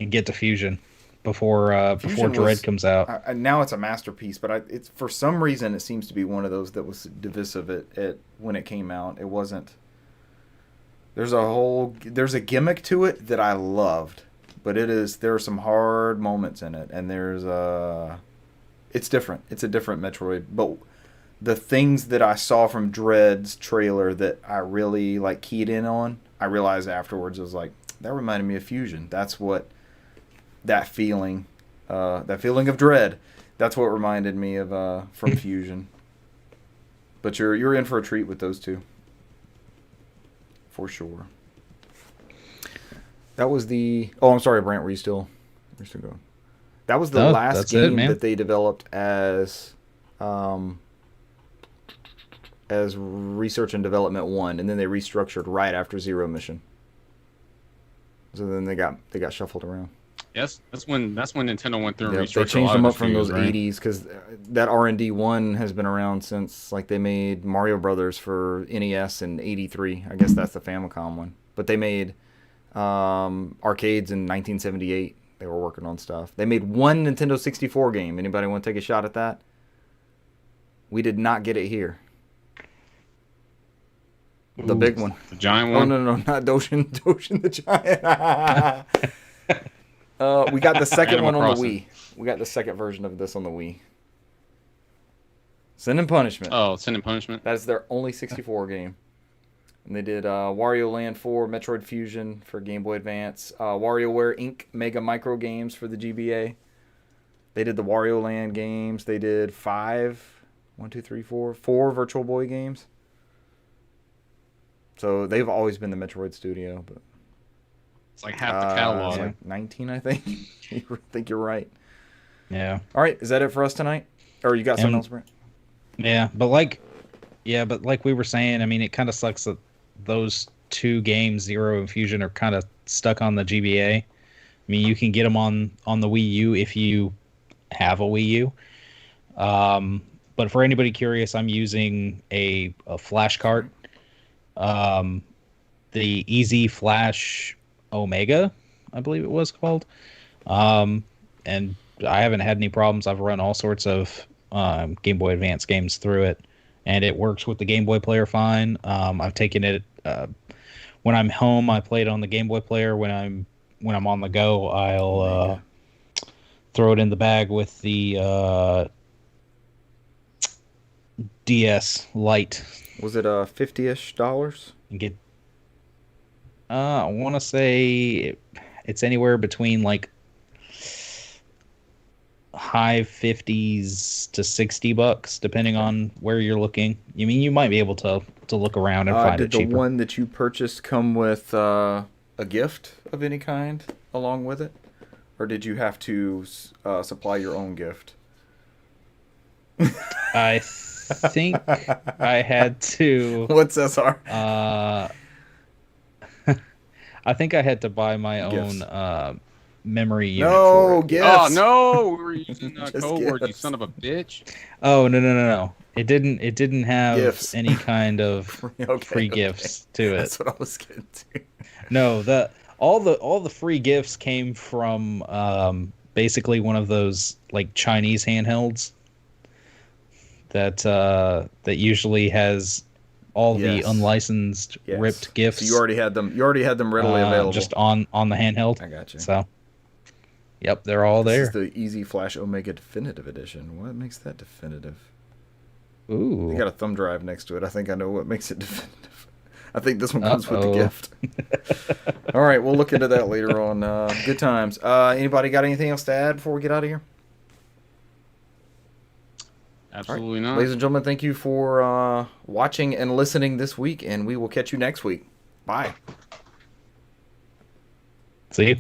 get to Fusion before Dread comes out. Now it's a masterpiece, but it's for some reason it seems to be one of those that was divisive at when it came out. It wasn't. There's a gimmick to it that I loved, but there are some hard moments in it, and it's different. It's a different Metroid, but the things that I saw from Dread's trailer that I really like keyed in on, I realized afterwards, it was like, that reminded me of Fusion. That's what that feeling of Dread, that's what reminded me of from Fusion. But you're in for a treat with those two, for sure. That was I'm sorry, Brant, were you still going? That was the last game that they developed as Research and Development 1, and then they restructured right after Zero Mission. So then they got shuffled around. Yes, that's when Nintendo went through and restructured. They changed them up from those 80s, because that R&D 1 has been around since, like, they made Mario Brothers for NES in 83. I guess that's the Famicom one. But they made arcades in 1978. They were working on stuff. They made one Nintendo 64 game. Anybody want to take a shot at that? We did not get it here. The big one. The giant one? Oh, no, not Doshin the Giant. We got the second one on the Wii. We got the second version of this on the Wii. Sin and Punishment. Oh, Sin and Punishment. That's their only 64 game. And they did Wario Land 4, Metroid Fusion for Game Boy Advance, WarioWare Inc. Mega Micro Games for the GBA. They did the Wario Land games. They did 4 Virtual Boy games. So they've always been the Metroid studio, but it's like half the catalog. It's like 19, I think. I think you're right. Yeah. All right, is that it for us tonight? Or you got something else, Brent? Yeah, but like we were saying, I mean, it kind of sucks that those two games, Zero and Fusion, are kind of stuck on the GBA. I mean, you can get them on the Wii U if you have a Wii U. But for anybody curious, I'm using a flash cart. The Easy Flash Omega, I believe it was called. And I haven't had any problems. I've run all sorts of Game Boy Advance games through it, and it works with the Game Boy player fine. I've taken it when I'm home. I play it on the Game Boy player. When I'm on the go, I'll throw it in the bag with the DS Lite. Was it $50-ish? And get. I want to say it's anywhere between like high 50s to $60, depending on where you're looking. I mean, you might be able to look around and find it cheaper. Did the one that you purchased come with a gift of any kind along with it? Or did you have to supply your own gift? I think I had to. What's SR? I think I had to buy my own memory unit. No, for it. gifts. Oh no, we were using code word, you gifts. son of a bitch. Oh no! It didn't have Gifts. any kind of free Okay. gifts to it. That's what I was getting to. No, all the free gifts came from basically one of those like Chinese handhelds that usually has all the unlicensed Yes. ripped gifts. So you already had them. You already had them readily available. just on the handheld. I got you. So, yep, they're all This there. is the Easy Flash Omega Definitive Edition. What makes that definitive? Ooh. You got a thumb drive next to it. I think I know what makes it definitive. I think this one comes with the gift. All right, we'll look into that later on. Good times. Anybody got anything else to add before we get out of here? Absolutely not. Ladies and gentlemen, thank you for watching and listening this week, and we will catch you next week. Bye. See you.